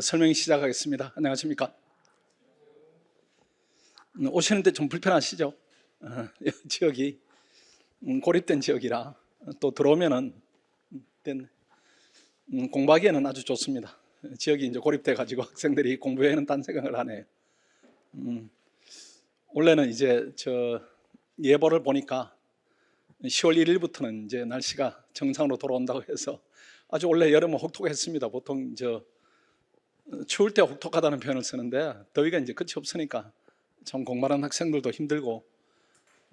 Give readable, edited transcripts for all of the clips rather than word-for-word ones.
설명 시작하겠습니다. 안녕하십니까? 오시는데 좀 불편하시죠? 지역이 고립된 지역이라 또 들어오면은 공부하기에는 아주 좋습니다. 지역이 이제 고립돼 가지고 학생들이 공부에는 딴 생각을 하네요. 원래는 이제 예보를 보니까 10월 1일부터는 이제 날씨가 정상으로 돌아온다고 해서 아주 원래 여름은 혹독했습니다. 보통 추울 때 혹독하다는 표현을 쓰는데 더위가 이제 끝이 없으니까 참 공부하는 학생들도 힘들고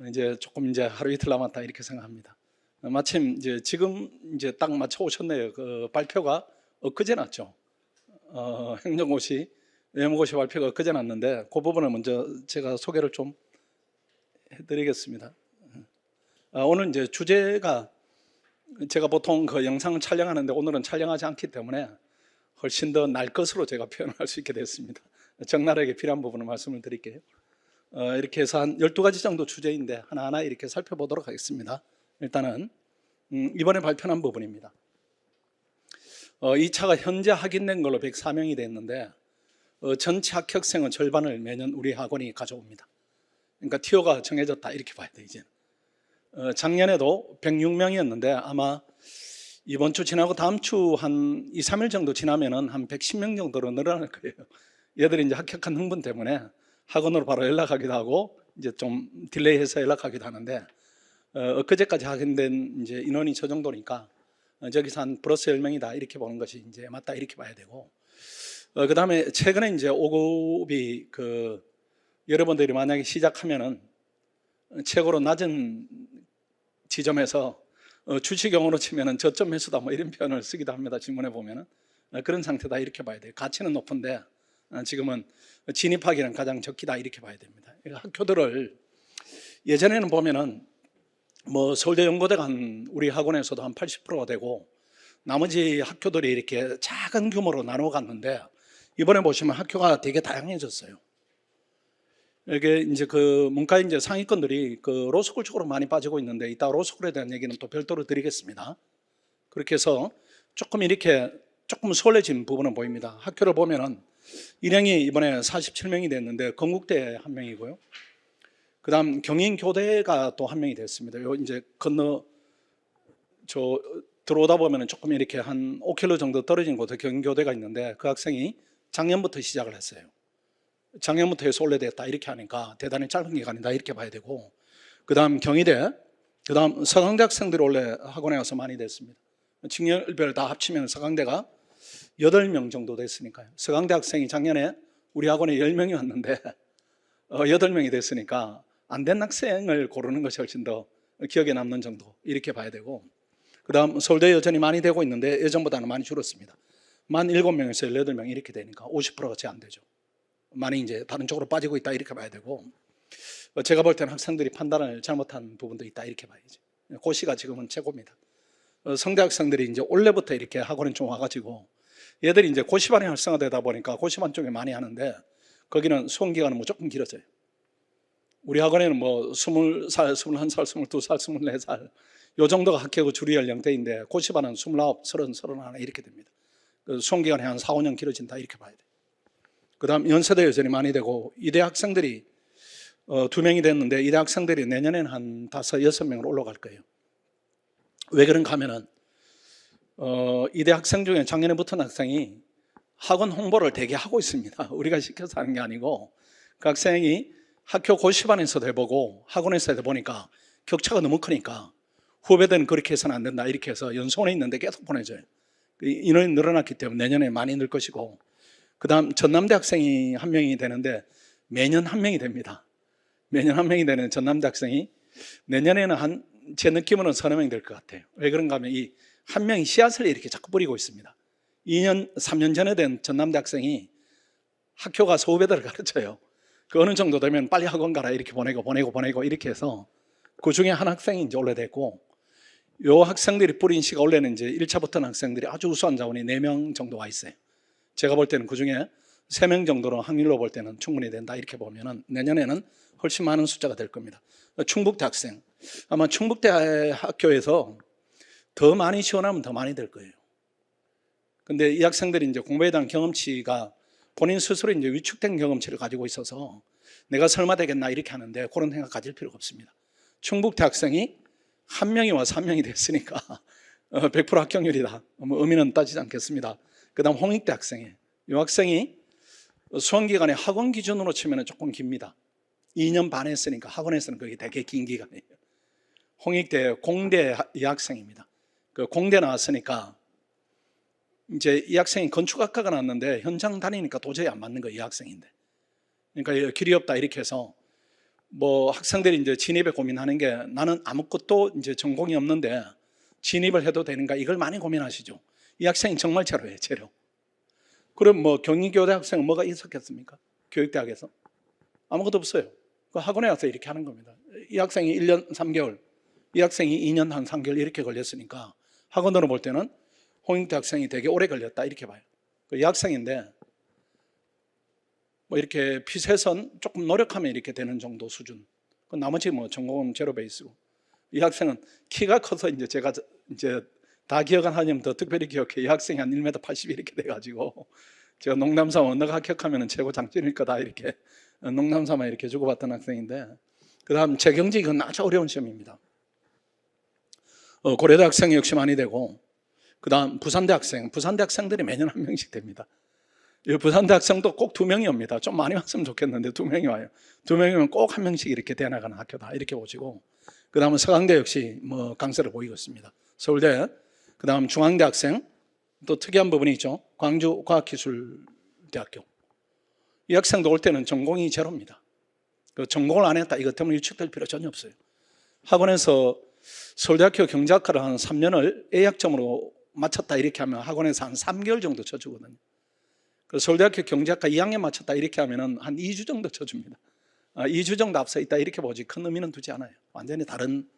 이제 조금 이제 하루 이틀 남았다 이렇게 생각합니다. 마침 지금 딱 맞춰 오셨네요. 그 발표가 엊그제 났죠. 행정고시, 외무고시 발표가 엊그제 났는데 그 부분을 먼저 제가 소개를 좀 해드리겠습니다. 오늘 이제 주제가 제가 보통 그 영상을 촬영하는데 오늘은 촬영하지 않기 때문에 훨씬 더 날 것으로 제가 표현할 수 있게 됐습니다. 적나라하게 필요한 부분을 말씀을 드릴게요. 이렇게 해서 한 12가지 정도 주제인데 하나하나 이렇게 살펴보도록 하겠습니다. 일단은 이번에 발표한 부분입니다. 2차가 현재 확인된 걸로 104명이 됐는데 전체 합격생은 절반을 매년 우리 학원이 가져옵니다. 그러니까 티오가 정해졌다 이렇게 봐야 돼 이제는. 작년에도 106명이었는데 아마 이번 주 지나고 다음 주 한 2, 3일 정도 지나면은 한 110명 정도로 늘어날 거예요. 얘들이 이제 합격한 흥분 때문에 학원으로 바로 연락하기도 하고 이제 좀 딜레이해서 연락하기도 하는데 엊그제까지 확인된 이제 인원이 저 정도니까 저기서 한 플러스 10명이다 이렇게 보는 것이 이제 맞다 이렇게 봐야 되고 그 다음에 최근에 이제 5급이 여러분들이 만약에 시작하면은 최고로 낮은 지점에서 주식용어로 치면은 저점 매수다 뭐 이런 표현을 쓰기도 합니다. 질문해 보면은 그런 상태다 이렇게 봐야 돼요. 가치는 높은데 지금은 진입하기는 가장 적기다 이렇게 봐야 됩니다. 학교들을 예전에는 보면은 뭐 서울대 연고대가 우리 학원에서도 한 80%가 되고 나머지 학교들이 이렇게 작은 규모로 나눠 갔는데 이번에 보시면 학교가 되게 다양해졌어요. 이게 이제 문과 이제 상위권들이 로스쿨 쪽으로 많이 빠지고 있는데 이따 로스쿨에 대한 얘기는 또 별도로 드리겠습니다. 그렇게 해서 조금 수월해진 부분은 보입니다. 학교를 보면은 일행이 이번에 47명이 됐는데 건국대 한 명이고요. 그다음 경인교대가 또 한 명이 됐습니다. 요 이제 들어오다 보면은 조금 이렇게 한 5km 정도 떨어진 곳에 경인교대가 있는데 그 학생이 작년부터 시작을 했어요. 작년부터 해서 올해됐다 이렇게 하니까 대단히 짧은 기간이다 이렇게 봐야 되고 그 다음 경희대, 그 다음 서강대 학생들이 원래 학원에 와서 많이 됐습니다. 직렬별 다 합치면 서강대가 8명 정도 됐으니까요. 서강대 학생이 작년에 우리 학원에 10명이 왔는데 8명이 됐으니까 안 된 학생을 고르는 것이 훨씬 더 기억에 남는 정도 이렇게 봐야 되고 그 다음 서울대 여전히 많이 되고 있는데 예전보다는 많이 줄었습니다. 만 7명에서 18명 이렇게 되니까 50%가 채 안 되죠. 많이 이제 다른 쪽으로 빠지고 있다 이렇게 봐야 되고 제가 볼 때는 학생들이 판단을 잘못한 부분도 있다 이렇게 봐야죠. 고시가 지금은 최고입니다. 성대 학생들이 이제 올해부터 이렇게 학원에 좀 와가지고 얘들이 이제 고시반이 활성화되다 보니까 고시반 쪽에 많이 하는데 거기는 수험 기간은 무조건 길어져요. 우리 학원에는 뭐 20살, 21살, 22살, 24살 요 정도가 합격 주류 연령대인데 고시반은 29, 30, 31 이렇게 됩니다. 수험 기간이 한 4, 5년 길어진다 이렇게 봐야 돼요. 그 다음 연세대 여전히 많이 되고 이대 학생들이 2명이 됐는데 이대 학생들이 내년에는 한 5, 6명으로 올라갈 거예요. 왜 그런가 하면은 이대 학생 중에 작년에 붙은 학생이 학원 홍보를 되게 하고 있습니다. 우리가 시켜서 하는 게 아니고 그 학생이 학교 고시반에서도 해보고 학원에서 해보니까 격차가 너무 크니까 후배들은 그렇게 해서는 안 된다 이렇게 해서 연수원에 있는데 계속 보내줘요. 인원이 늘어났기 때문에 내년에 많이 늘 것이고 그 다음 전남대 학생이 한 명이 되는데 매년 한 명이 됩니다. 매년 한 명이 되는 전남대 학생이 내년에는 제 느낌으로는 서너 명 될 것 같아요. 왜 그런가 하면 이 한 명이 씨앗을 이렇게 자꾸 뿌리고 있습니다. 2년, 3년 전에 된 전남대 학생이 학교 가서 후배들을 가르쳐요. 그 어느 정도 되면 빨리 학원 가라 이렇게 보내고 이렇게 해서 그 중에 한 학생이 이제 원래 됐고 요 학생들이 뿌린 씨가 원래는 이제 1차 붙은 학생들이 아주 우수한 자원이 4명 정도 와 있어요. 제가 볼 때는 그 중에 3명 정도로 확률로 볼 때는 충분히 된다 이렇게 보면은 내년에는 훨씬 많은 숫자가 될 겁니다. 충북대 학생 아마 충북대 학교에서 더 많이 지원하면 더 많이 될 거예요. 근데 이 학생들이 이제 공부에 대한 경험치가 본인 스스로 이제 위축된 경험치를 가지고 있어서 내가 설마 되겠나 이렇게 하는데 그런 생각 가질 필요가 없습니다. 충북대 학생이 1명이 와서 1명이 됐으니까 100% 합격률이다. 뭐 의미는 따지지 않겠습니다. 그 다음 홍익대 학생이, 이 학생이 수험기간에 학원 기준으로 치면 조금 깁니다. 2년 반 했으니까 학원에서는 그게 되게 긴 기간이에요. 홍익대 공대 이 학생입니다. 그 공대 나왔으니까 이제 이 학생이 건축학과가 나왔는데 현장 다니니까 도저히 안 맞는 거예요, 이 학생인데. 그러니까 길이 없다 이렇게 해서 뭐 학생들이 이제 진입에 고민하는 게 나는 아무것도 이제 전공이 없는데 진입을 해도 되는가 이걸 많이 고민하시죠. 이 학생이 정말 제로예요, 제로. 그럼 뭐 경희교대 학생은 뭐가 있었겠습니까? 교육대학에서 아무것도 없어요. 그 학원에 와서 이렇게 하는 겁니다. 이 학생이 1년 3개월, 이 학생이 2년 한 3개월 이렇게 걸렸으니까 학원으로 볼 때는 홍익대 학생이 되게 오래 걸렸다 이렇게 봐요. 이 학생인데 뭐 이렇게 피세선 조금 노력하면 이렇게 되는 정도 수준. 나머지 뭐 전공은 제로 베이스고. 이 학생은 키가 커서 이제 제가 이제 다 기억 안 하냐면 더 특별히 기억해. 이 학생이 한 1m 80 이렇게 돼가지고 제가 농담삼아 너가 합격하면 최고 장점일 거다 이렇게 농담삼아 이렇게 주고받던 학생인데, 그 다음 재경지 이건 아주 어려운 시험입니다. 고려대 학생이 역시 많이 되고, 그 다음 부산대 학생들이 매년 1명씩 됩니다. 이 부산대 학생도 꼭 2명이 옵니다. 좀 많이 왔으면 좋겠는데 2명이 와요. 2명이면 꼭 1명씩 이렇게 돼나가는 학교다 이렇게 보시고, 그 다음은 서강대 역시 뭐 강세를 보이고 있습니다. 서울대, 그 다음 중앙대 학생, 또 특이한 부분이 있죠. 광주과학기술대학교. 이 학생도 올 때는 전공이 제로입니다. 그 전공을 안 했다 이것 때문에 위축될 필요 전혀 없어요. 학원에서 서울대학교 경제학과를 한 3년을 A학점으로 마쳤다 이렇게 하면 학원에서 한 3개월 정도 쳐주거든요. 서울대학교 경제학과 2학년 마쳤다 이렇게 하면 한 2주 정도 쳐줍니다. 2주 정도 앞서 있다 이렇게 보지 큰 의미는 두지 않아요. 완전히 다른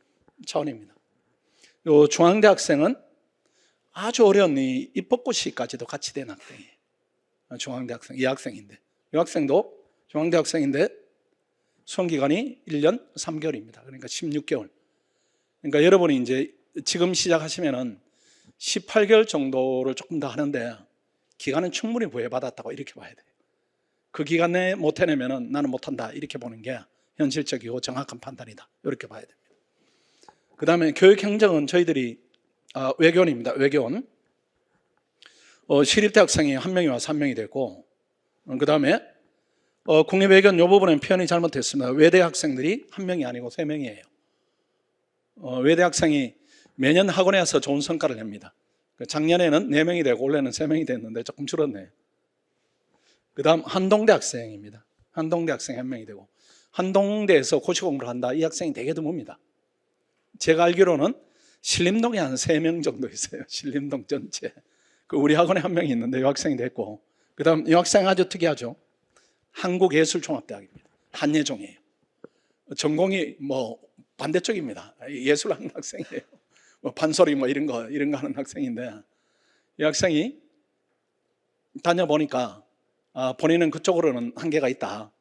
차원입니다. 요 중앙대 학생은 아주 어려운 이 입법고시까지도 같이 된 학생이에요. 중앙대 학생, 이 학생인데, 이 학생도 중앙대 학생인데 수험기간이 1년 3개월입니다. 그러니까 16개월. 그러니까 여러분이 이제 지금 시작하시면은 18개월 정도를 조금 더 하는데 기간은 충분히 부여받았다고 이렇게 봐야 돼요. 그 기간 내에 못 해내면은 나는 못한다 이렇게 보는 게 현실적이고 정확한 판단이다 이렇게 봐야 됩니다. 그 다음에 교육행정은 저희들이 외교원입니다. 외교원. 시립대 학생이 1명이 와서 1명이 되고, 그 다음에 국립외교원 이 부분은 표현이 잘못됐습니다. 외대 학생들이 1명이 아니고 3명이에요. 외대 학생이 매년 학원에 와서 좋은 성과를 냅니다. 작년에는 4명이 되고 올해는 3명이 됐는데 조금 줄었네요. 그 다음 한동대 학생입니다. 한동대 학생이 1명이 되고, 한동대에서 고시 공부를 한다 이 학생이 되게 드뭅니다. 제가 알기로는 신림동에 한 3명 정도 있어요. 신림동 전체. 우리 학원에 1명이 있는데 이 학생이 됐고, 그 다음 이 학생 아주 특이하죠. 한국예술종합대학입니다. 한예종이에요. 전공이 뭐 반대쪽입니다. 예술하는 학생이에요. 뭐 판소리 뭐 이런 거 하는 학생인데, 이 학생이 다녀보니까 본인은 그쪽으로는 한계가 있다.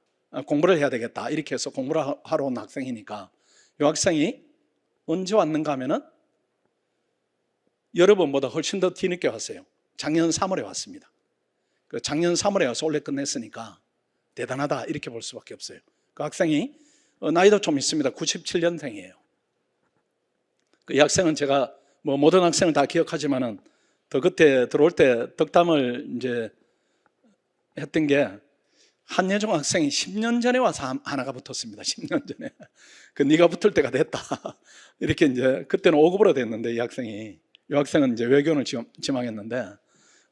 공부를 해야 되겠다. 이렇게 해서 공부를 하러 온 학생이니까, 이 학생이 언제 왔는가 하면은 여러분보다 훨씬 더 뒤늦게 왔어요. 작년 3월에 왔습니다. 작년 3월에 와서 올해 끝냈으니까 대단하다 이렇게 볼 수밖에 없어요. 그 학생이 나이도 좀 있습니다. 97년생이에요. 이 학생은 제가 뭐 모든 학생을 다 기억하지만은 더 그때 들어올 때 덕담을 이제 했던 게, 한예종 학생이 10년 전에 와서 하나가 붙었습니다. 10년 전에. 네가 붙을 때가 됐다. 이렇게 이제 그때는 5급으로 됐는데 이 학생은 이제 외교원을 지망했는데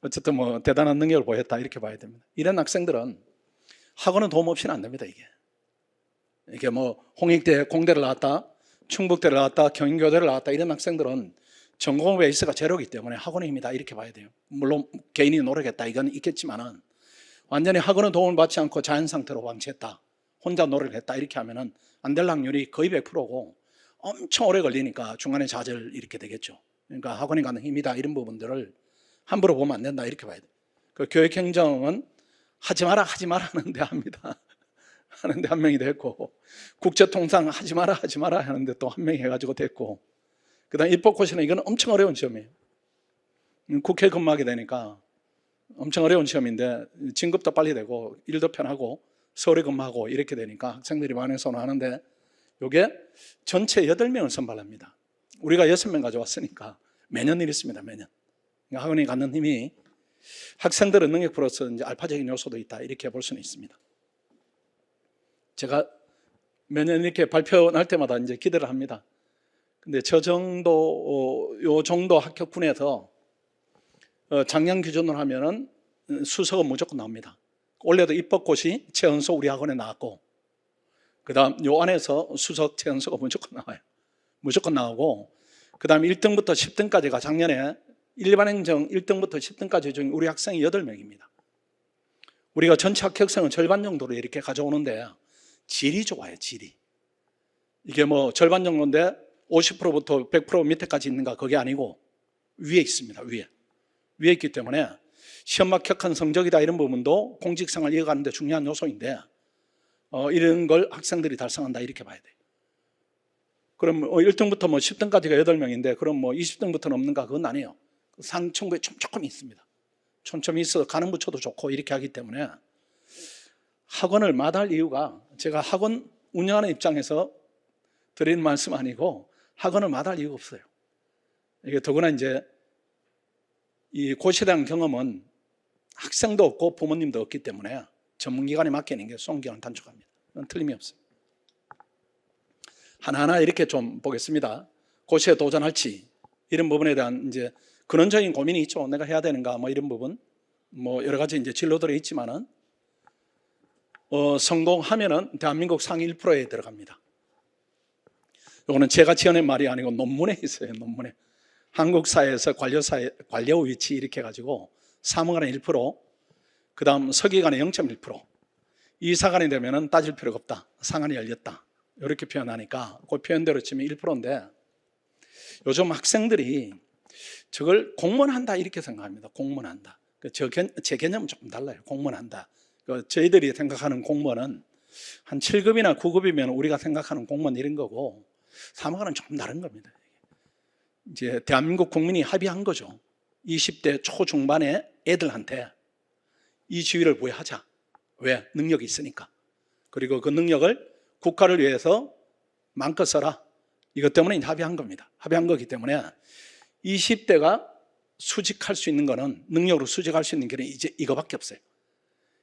어쨌든 뭐 대단한 능력을 보였다 이렇게 봐야 됩니다. 이런 학생들은 학원은 도움 없이는 안 됩니다. 이게 뭐 홍익대, 공대를 나왔다, 충북대를 나왔다, 경인교대를 나왔다 이런 학생들은 전공 베이스가 제로이기 때문에 학원의 힘이다 이렇게 봐야 돼요. 물론 개인이 노력했다 이건 있겠지만은 완전히 학원은 도움을 받지 않고 자연 상태로 방치했다, 혼자 노력을 했다 이렇게 하면은 안 될 확률이 거의 100%고 엄청 오래 걸리니까 중간에 좌절 이렇게 되겠죠. 그러니까 학원이 가는 힘이다 이런 부분들을 함부로 보면 안 된다 이렇게 봐야 돼요. 그 교육행정은 하지 마라 하는데 합니다. 하는데 1명이 됐고, 국제통상 하지 마라 하는데 또 1명이 해가지고 됐고, 그 다음 입법고시는 이건 엄청 어려운 시험이에요. 국회 근무하게 되니까 엄청 어려운 시험인데 진급도 빨리 되고 일도 편하고 서울에 근무하고 이렇게 되니까 학생들이 많이 선호하는데 이게 전체 8명을 선발합니다. 우리가 6명 가져왔으니까 매년 이렇습니다. 매년. 그러니까 학원에 갖는 힘이 학생들은 능력 플러스 이제 알파적인 요소도 있다 이렇게 볼 수는 있습니다. 제가 매년 이렇게 발표 날 때마다 이제 기대를 합니다. 근데 요 정도 합격군에서 작년 기준으로 하면은 수석은 무조건 나옵니다. 올해도 입법고시 최연소 우리 학원에 나왔고, 그 다음 요 안에서 수석 최연소가 무조건 나와요. 무조건 나오고, 그 다음 1등부터 10등까지가 작년에 일반행정 1등부터 10등까지 중에 우리 학생이 8명입니다. 우리가 전체 합격생은 절반 정도로 이렇게 가져오는데 질이 좋아요, 질이. 이게 뭐 절반 정도인데 50%부터 100% 밑에까지 있는가 그게 아니고 위에 있습니다, 위에. 위에 있기 때문에 시험 합격한 성적이다 이런 부분도 공직생활 이어가는 데 중요한 요소인데 이런 걸 학생들이 달성한다 이렇게 봐야 돼요. 그럼 1등부터 뭐 10등까지가 8명인데 그럼 뭐 20등부터는 없는가 그건 아니에요. 상층부에 촘촘히 있습니다. 촘촘히 있어 가는 부처도 좋고 이렇게 하기 때문에 학원을 마다할 이유가 제가 학원 운영하는 입장에서 드리는 말씀 아니고 학원을 마다할 이유가 없어요. 이게 더구나 이제 이 고시에 대한 경험은 학생도 없고 부모님도 없기 때문에 전문기관에 맡기는 게 수험기간은 단축합니다. 그건 틀림이 없어요. 하나하나 이렇게 좀 보겠습니다. 고시에 도전할지 이런 부분에 대한 이제 근원적인 고민이 있죠. 내가 해야 되는가 뭐 이런 부분 뭐 여러 가지 이제 진로들이 있지만은 성공하면은 대한민국 상위 1%에 들어갑니다. 이거는 제가 지어낸 말이 아니고 논문에 있어요. 논문에 한국 사회에서 관료 위치 이렇게 해가지고 사무관의 1%, 그 다음 서기관의 0.1%, 이사관이 되면은 따질 필요가 없다. 상한이 열렸다. 이렇게 표현하니까 그 표현대로 치면 1%인데 요즘 학생들이 저걸 공무원한다 이렇게 생각합니다. 공무원한다. 제 개념은 조금 달라요. 공무원한다. 저희들이 생각하는 공무원은 한 7급이나 9급이면 우리가 생각하는 공무원 이런 거고 사무관은 조금 다른 겁니다. 이제 대한민국 국민이 합의한 거죠. 20대 초중반의 애들한테 이 지위를 부여하자. 왜? 능력이 있으니까. 그리고 그 능력을 국가를 위해서 마음껏 써라. 이것 때문에 합의한 겁니다. 합의한 거기 때문에 20대가 수직할 수 있는 거는 능력으로 수직할 수 있는 길은 이제 이거밖에 없어요.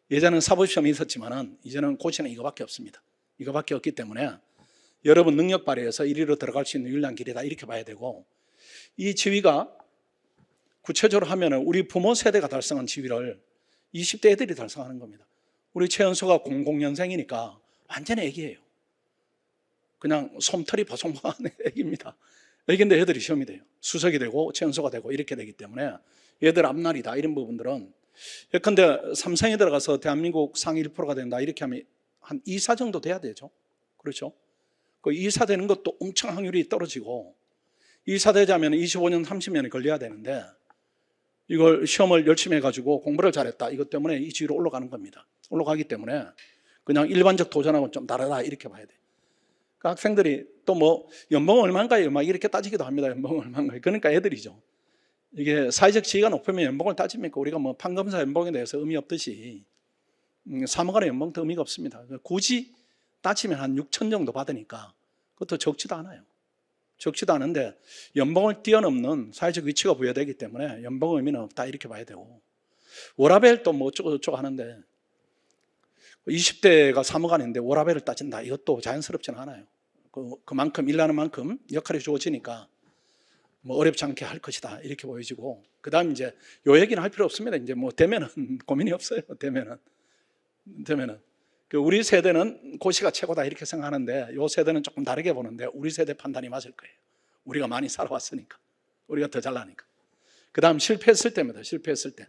예전에는 사법시험이 있었지만은 이제는 고시는 이거밖에 없습니다. 이거밖에 없기 때문에 여러분 능력 발휘해서 1위로 들어갈 수 있는 유일한 길이다 이렇게 봐야 되고, 이 지위가 구체적으로 하면은 우리 부모 세대가 달성한 지위를 20대 애들이 달성하는 겁니다. 우리 최연소가 00년생이니까 완전 애기예요. 그냥 솜털이 보송한 애기입니다. 애기인데 애들이 시험이 돼요. 수석이 되고 최연소가 되고 이렇게 되기 때문에 얘들 앞날이다 이런 부분들은 예컨대 삼성에 들어가서 대한민국 상위 1%가 된다 이렇게 하면 한 2사 정도 돼야 되죠. 그렇죠? 그 2사 되는 것도 엄청 확률이 떨어지고 2사 되자면 25년 30년이 걸려야 되는데 이걸 시험을 열심히 해가지고 공부를 잘했다 이것 때문에 이 지위로 올라가는 겁니다. 올라가기 때문에 그냥 일반적 도전하고는 좀 다르다 이렇게 봐야 돼요. 그 학생들이 또 뭐 연봉 얼마인가요? 막 이렇게 따지기도 합니다. 연봉 얼마인가요? 그러니까 애들이죠. 이게 사회적 지위가 높으면 연봉을 따집니까? 우리가 뭐 판검사 연봉에 대해서 의미 없듯이 사무관의 연봉도 의미가 없습니다. 굳이 따지면 한 6천 정도 받으니까 그것도 적지도 않아요. 적지도 않은데 연봉을 뛰어넘는 사회적 위치가 부여되기 때문에 연봉 의미는 없다 이렇게 봐야 되고, 워라밸 또 뭐 어쩌고 하는데 20대가 사무관인데 워라밸을 따진다 이것도 자연스럽지는 않아요. 그만큼 일하는 만큼 역할이 주어지니까 뭐 어렵지 않게 할 것이다 이렇게 보여지고, 그 다음 이제 요 얘기는 할 필요 없습니다. 이제 뭐 되면은 고민이 없어요. 되면은 우리 세대는 고시가 최고다 이렇게 생각하는데 요 세대는 조금 다르게 보는데 우리 세대 판단이 맞을 거예요. 우리가 많이 살아왔으니까, 우리가 더 잘나니까. 그 다음 실패했을 때입니다. 실패했을 때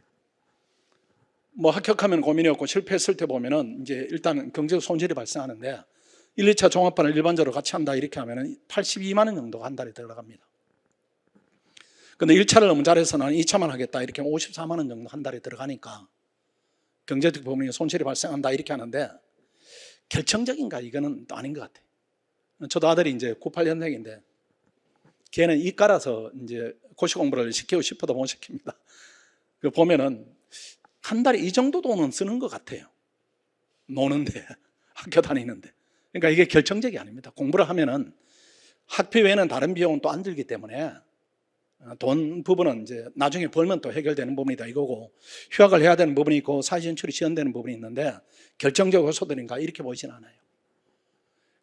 뭐 합격하면 고민이 없고 실패했을 때 보면은 이제 일단 경제적 손실이 발생하는데 1, 2차 종합반을 일반적으로 같이 한다 이렇게 하면은 82만 원 정도가 한 달에 들어갑니다. 근데 1차를 너무 잘해서 나는 2차만 하겠다 이렇게 하면 54만 원 정도 한 달에 들어가니까 경제적 부분에 손실이 발생한다 이렇게 하는데 결정적인가 이거는 또 아닌 것 같아요. 저도 아들이 이제 98년생인데 걔는 이과라서 이제 고시 공부를 시키고 싶어도 못 시킵니다. 그 보면은 한 달에 이 정도 돈은 쓰는 것 같아요. 노는데, 학교 다니는데. 그러니까 이게 결정적이 아닙니다. 공부를 하면은 학비 외에는 다른 비용은 또 안 들기 때문에 돈 부분은 이제 나중에 벌면 또 해결되는 부분이다 이거고, 휴학을 해야 되는 부분이 있고 사회진출이 지연되는 부분이 있는데 결정적 요소들인가 이렇게 보이진 않아요.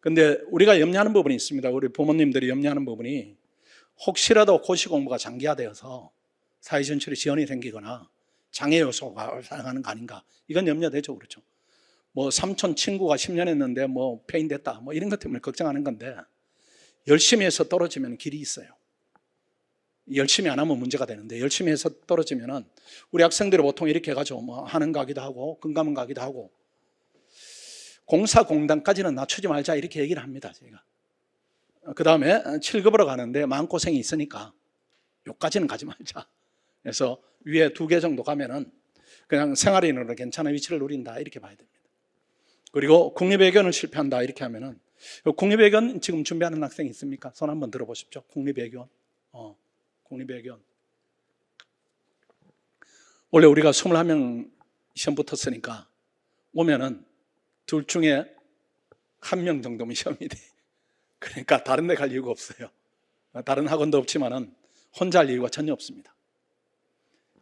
근데 우리가 염려하는 부분이 있습니다. 우리 부모님들이 염려하는 부분이 혹시라도 고시 공부가 장기화되어서 사회진출이 지연이 생기거나 장애 요소가 발생하는 거 아닌가, 이건 염려되죠. 그렇죠. 뭐 삼촌 친구가 10년 했는데 뭐 폐인됐다 뭐 이런 것 때문에 걱정하는 건데, 열심히 해서 떨어지면 길이 있어요. 열심히 안 하면 문제가 되는데, 열심히 해서 떨어지면은 우리 학생들이 보통 이렇게 해가지고 뭐 하는 가기도 하고 금감원 가기도 하고, 공사공단까지는 낮추지 말자 이렇게 얘기를 합니다. 제가 그 다음에 7급으로 가는데 마음고생이 있으니까 요까지는 가지 말자. 그래서 위에 2개 정도 가면은 그냥 생활인으로 괜찮은 위치를 누린다 이렇게 봐야 됩니다. 그리고 국립외교는 실패한다 이렇게 하면은, 국립외교는 지금 준비하는 학생이 있습니까? 손 한번 들어보십시오. 국립외교. 국립외교. 원래 우리가 21명 시험 붙었으니까 오면은 둘 중에 1명 정도면 시험이 돼. 그러니까 다른 데 갈 이유가 없어요. 다른 학원도 없지만은 혼자 할 이유가 전혀 없습니다.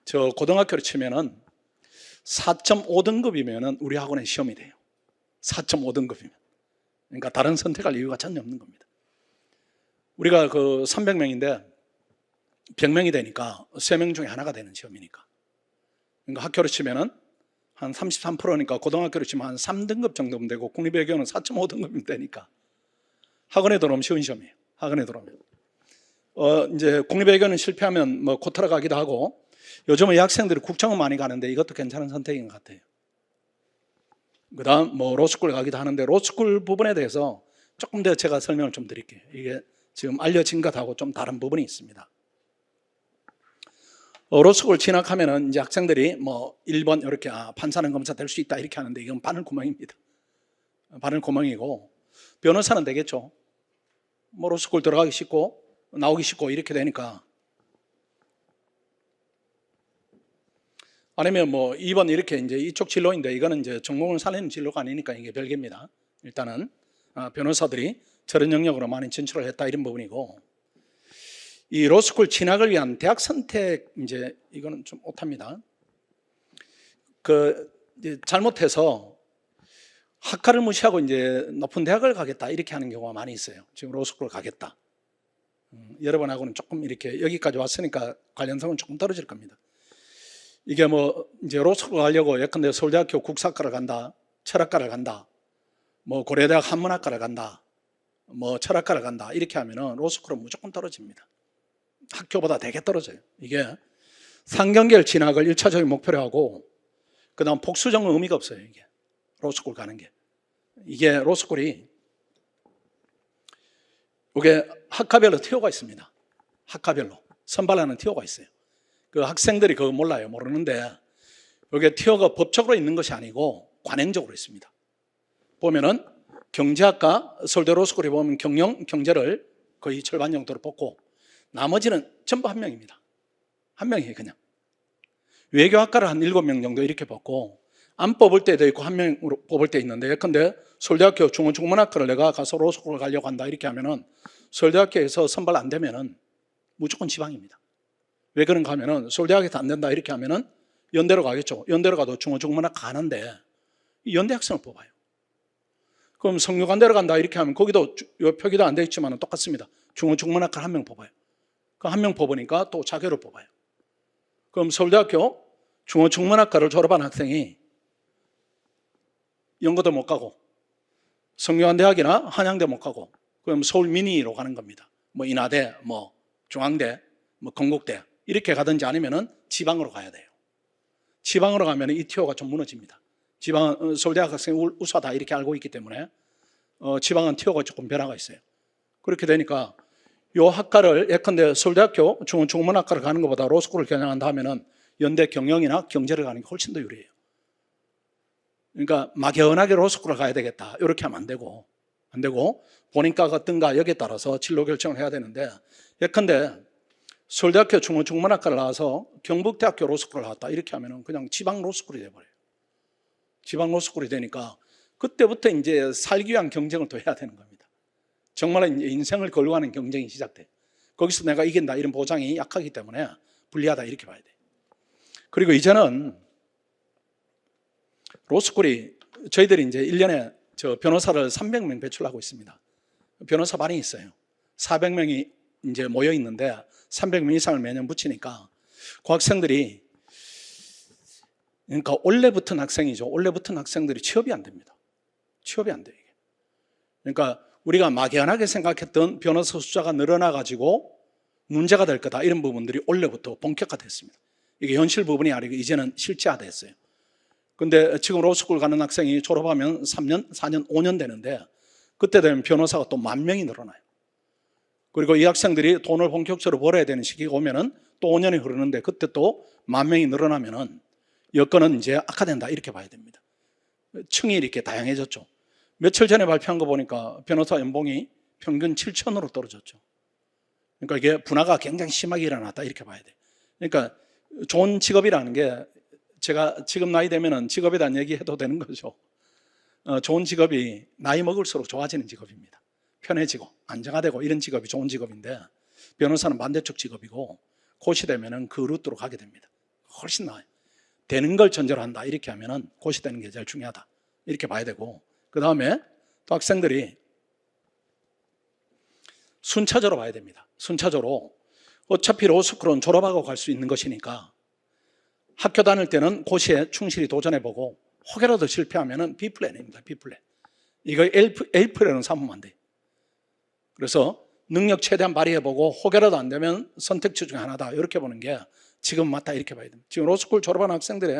저 고등학교로 치면은 4.5등급이면은 우리 학원에 시험이 돼요. 4.5등급이면. 그러니까 다른 선택할 이유가 전혀 없는 겁니다. 우리가 그 300명인데 100명이 되니까 3명 중에 하나가 되는 시험이니까. 그러니까 학교로 치면은 한 33%니까 고등학교로 치면 한 3등급 정도면 되고, 국립외교는 4.5등급이면 되니까 학원에 들어오면 쉬운 시험이에요. 학원에 들어오면. 이제 국립외교는 실패하면 뭐 고터러 가기도 하고, 요즘은 이 학생들이 국정원 많이 가는데 이것도 괜찮은 선택인 것 같아요. 그 다음 뭐 로스쿨 가기도 하는데, 로스쿨 부분에 대해서 조금 더 제가 설명을 좀 드릴게요. 이게 지금 알려진 것하고 좀 다른 부분이 있습니다. 로스쿨 진학하면은 이제 학생들이 뭐 1번 이렇게 판사는 검사 될 수 있다 이렇게 하는데, 이건 바늘구멍입니다. 바늘구멍이고, 변호사는 되겠죠. 뭐 로스쿨 들어가기 쉽고 나오기 쉽고 이렇게 되니까, 아니면 뭐 2번 이렇게 이제 이쪽 진로인데, 이거는 이제 전공을 살리는 진로가 아니니까 이게 별개입니다. 일단은 변호사들이 저런 영역으로 많이 진출을 했다 이런 부분이고, 이 로스쿨 진학을 위한 대학 선택, 이제 이거는 좀 오타입니다. 이제 잘못해서 학과를 무시하고 이제 높은 대학을 가겠다 이렇게 하는 경우가 많이 있어요. 지금 로스쿨 가겠다. 여러분하고는 조금 이렇게 여기까지 왔으니까 관련성은 조금 떨어질 겁니다. 이게 뭐 이제 로스쿨 가려고 예컨대 서울대학교 국사학과를 간다, 철학과를 간다, 뭐 고려대학 한문학과를 간다, 뭐 철학과를 간다 이렇게 하면은 로스쿨은 무조건 떨어집니다. 학교보다 되게 떨어져요. 이게 상경계열 진학을 1차적인 목표로 하고, 그 다음 복수적은 의미가 없어요. 이게 로스쿨 가는 게. 이게 로스쿨이 이게 학과별로 티오가 있습니다. 학과별로 선발하는 티오가 있어요. 그 학생들이 그거 몰라요. 모르는데 이게 티오가 법적으로 있는 것이 아니고 관행적으로 있습니다. 보면은 경제학과 서울대 로스쿨에 보면 경영, 경제를 거의 절반 정도로 뽑고, 나머지는 전부 한 명입니다. 한 명이에요, 그냥. 외교학과를 한 7명 정도 이렇게 뽑고, 안 뽑을 때도 있고 한 명으로 뽑을 때 있는데, 예컨대 서울대학교 중원중문학과를 내가 가서 로스쿨을 가려고 한다 이렇게 하면은 서울대학교에서 선발 안 되면은 무조건 지방입니다. 왜 그런가 하면은 서울대학에서 안 된다 이렇게 하면은 연대로 가겠죠. 연대로 가도 중원중문학과 가는데 연대 학생을 뽑아요. 그럼 성균관대로 간다 이렇게 하면 거기도 표기도 안 돼 있지만 똑같습니다. 중원중문학과 한 명 뽑아요. 그 한 명 뽑으니까 또 자교를 뽑아요. 그럼 서울대학교 중원중문학과를 졸업한 학생이 연고대 못 가고, 성균관대학이나 한양대 못 가고, 그럼 서울미니로 가는 겁니다. 뭐 인하대, 뭐 중앙대, 뭐 건국대 이렇게 가든지, 아니면은 지방으로 가야 돼요. 지방으로 가면 이 티오가 좀 무너집니다. 지방은 서울대학 학생이 우수하다 이렇게 알고 있기 때문에 지방은 티오가 조금 변화가 있어요. 그렇게 되니까 요 학과를 예컨대 서울대학교 중문학과를 가는 것보다 로스쿨을 겨냥한다 하면은 연대 경영이나 경제를 가는 게 훨씬 더 유리해요. 그러니까 막연하게 로스쿨을 가야 되겠다 이렇게 하면 안 되고 본인과가 어떤가 여기에 따라서 진로 결정을 해야 되는데, 예컨대 서울대학교 중어중문학과를 나와서 경북대학교 로스쿨을 나왔다 이렇게 하면은 그냥 지방 로스쿨이 돼버려요. 지방 로스쿨이 되니까 그때부터 이제 살기 위한 경쟁을 또 해야 되는 겁니다. 정말 이제 인생을 걸고 하는 경쟁이 시작돼. 거기서 내가 이긴다 이런 보장이 약하기 때문에 불리하다 이렇게 봐야 돼. 그리고 이제는 로스쿨이 저희들이 이제 1년에 저 변호사를 300명 배출하고 있습니다. 변호사 반이 있어요. 400명이 이제 모여 있는데 300명 이상을 매년 붙이니까 그 학생들이, 그러니까 올해 붙은 학생이죠. 올해 붙은 학생들이 취업이 안 됩니다. 취업이 안 돼요. 그러니까 우리가 막연하게 생각했던 변호사 숫자가 늘어나가지고 문제가 될 거다 이런 부분들이 올해부터 본격화됐습니다. 이게 현실 부분이 아니고 이제는 실제화됐어요. 근데 지금 로스쿨 가는 학생이 졸업하면 3년, 4년, 5년 되는데 그때 되면 변호사가 또 10,000명이 늘어나요. 그리고 이 학생들이 돈을 본격적으로 벌어야 되는 시기가 오면은 또 5년이 흐르는데 그때 또 10,000명이 늘어나면은 여건은 이제 악화된다 이렇게 봐야 됩니다. 층이 이렇게 다양해졌죠. 며칠 전에 발표한 거 보니까 변호사 연봉이 평균 7,000으로 떨어졌죠. 그러니까 이게 분화가 굉장히 심하게 일어났다 이렇게 봐야 돼. 그러니까 좋은 직업이라는 게 제가 지금 나이 되면은 직업에 대한 얘기해도 되는 거죠. 좋은 직업이 나이 먹을수록 좋아지는 직업입니다. 편해지고 안정화되고 이런 직업이 좋은 직업인데 변호사는 반대쪽 직업이고 고시 되면은 그 루트로 가게 됩니다. 훨씬 나아요. 되는 걸 전제로 한다 이렇게 하면은 고시 되는 게 제일 중요하다 이렇게 봐야 되고, 그 다음에 또 학생들이 순차적으로 봐야 됩니다. 순차적으로 어차피 로스쿨은 졸업하고 갈 수 있는 것이니까 학교 다닐 때는 고시에 충실히 도전해보고 혹여라도 실패하면은 B플랜입니다. B플랜. 이거 A플랜은 삼으면 안 돼. 그래서 능력 최대한 발휘해보고 혹여라도 안 되면 선택지 중에 하나다 이렇게 보는 게 지금 맞다 이렇게 봐야 됩니다. 지금 로스쿨 졸업한 학생들의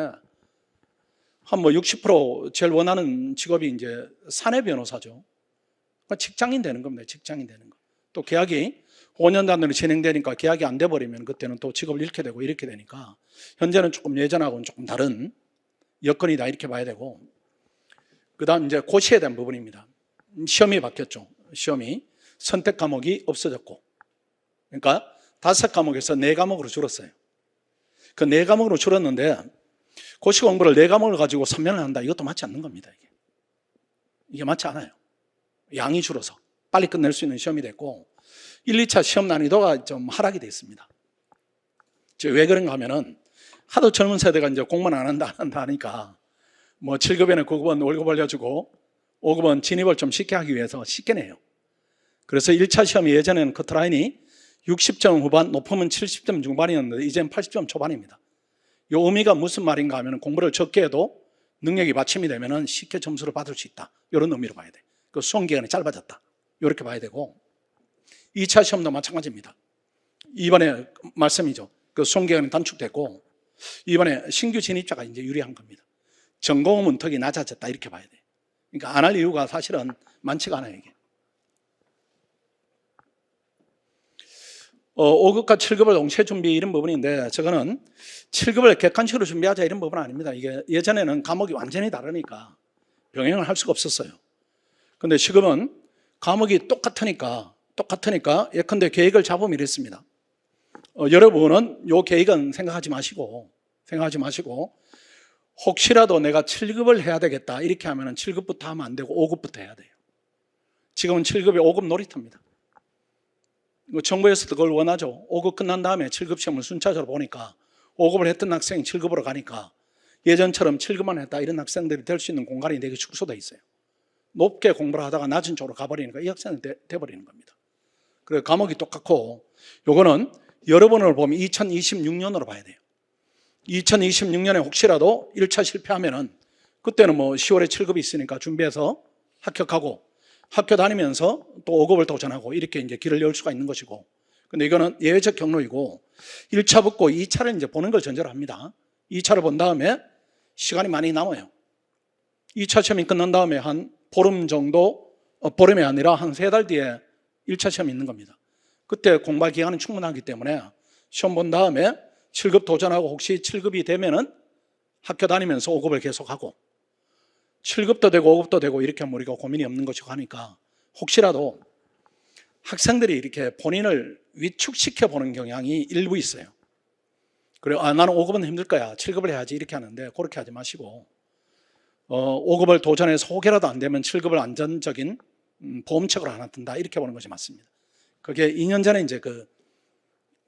한 60% 제일 원하는 직업이 이제 사내 변호사죠. 그러니까 직장인 되는 겁니다. 직장인 되는 거. 또 계약이 5년 단위로 진행되니까 계약이 안 돼버리면 그때는 또 직업을 잃게 되고 이렇게 되니까 현재는 조금 예전하고는 조금 다른 여건이다 이렇게 봐야 되고, 그 다음 이제 고시에 대한 부분입니다. 시험이 바뀌었죠. 시험이 선택 과목이 없어졌고, 그러니까 5과목에서 4과목으로 줄었어요. 그 4과목으로 줄었는데 고시 공부를 4과목을 가지고 3년을 한다 이것도 맞지 않는 겁니다. 이게 맞지 않아요. 양이 줄어서 빨리 끝낼 수 있는 시험이 됐고 1, 2차 시험 난이도가 좀 하락이 됐습니다. 왜 그런가 하면은 하도 젊은 세대가 이제 공부는 안 한다 하니까 뭐 7급에는 9급은 월급 올려주고 5급은 진입을 좀 쉽게 하기 위해서 쉽게 내요. 그래서 1차 시험이 예전에는 커트라인이 60점 후반, 높으면 70점 중반이었는데 이제는 80점 초반입니다. 이 의미가 무슨 말인가 하면 공부를 적게 해도 능력이 받침이 되면 쉽게 점수를 받을 수 있다. 이런 의미로 봐야 돼. 그 수험 기간이 짧아졌다. 이렇게 봐야 되고 2차 시험도 마찬가지입니다. 이번에 말씀이죠. 그 수험 기간이 단축됐고 이번에 신규 진입자가 이제 유리한 겁니다. 전공 문턱이 낮아졌다 이렇게 봐야 돼. 그러니까 안 할 이유가 사실은 많지가 않아요 이게. 5급과 7급을 동시에 준비 이런 부분인데 저거는 7급을 객관식으로 준비하자 이런 부분은 아닙니다. 이게 예전에는 과목이 완전히 다르니까 병행을 할 수가 없었어요. 근데 지금은 과목이 똑같으니까 예컨대 계획을 잡으면 이랬습니다. 여러분은 이 계획은 생각하지 마시고 혹시라도 내가 7급을 해야 되겠다 이렇게 하면 7급부터 하면 안 되고 5급부터 해야 돼요. 지금은 7급이 5급 놀이터입니다. 정부에서도 그걸 원하죠. 5급 끝난 다음에 7급 시험을 순차적으로 보니까 5급을 했던 학생이 7급으로 가니까 예전처럼 7급만 했다 이런 학생들이 될 수 있는 공간이 되게 축소되어 있어요. 높게 공부를 하다가 낮은 쪽으로 가버리니까 이 학생은 돼버리는 겁니다. 그래서 과목이 똑같고 요거는 여러분을 보면 2026년으로 봐야 돼요. 2026년에 혹시라도 1차 실패하면은 그때는 뭐 10월에 7급이 있으니까 준비해서 합격하고 학교 다니면서 또 5급을 도전하고 이렇게 이제 길을 열 수가 있는 것이고, 근데 이거는 예외적 경로이고 1차 붙고 2차를 이제 보는 걸 전제로 합니다. 2차를 본 다음에 시간이 많이 남아요. 2차 시험이 끝난 다음에 한 보름 정도, 보름이 아니라 한 3달 뒤에 1차 시험이 있는 겁니다. 그때 공부할 기간은 충분하기 때문에 시험 본 다음에 7급 도전하고 혹시 7급이 되면은 학교 다니면서 5급을 계속하고 7급도 되고 5급도 되고 이렇게 하면 우리가 고민이 없는 것이고 하니까 혹시라도 학생들이 이렇게 본인을 위축시켜 보는 경향이 일부 있어요. 그리고 나는 5급은 힘들 거야, 7급을 해야지 이렇게 하는데 그렇게 하지 마시고 5급을 도전해서 혹여라도 안 되면 7급을 안전적인 보험책으로 하나 든다 이렇게 보는 것이 맞습니다. 그게 2년 전에 이제 그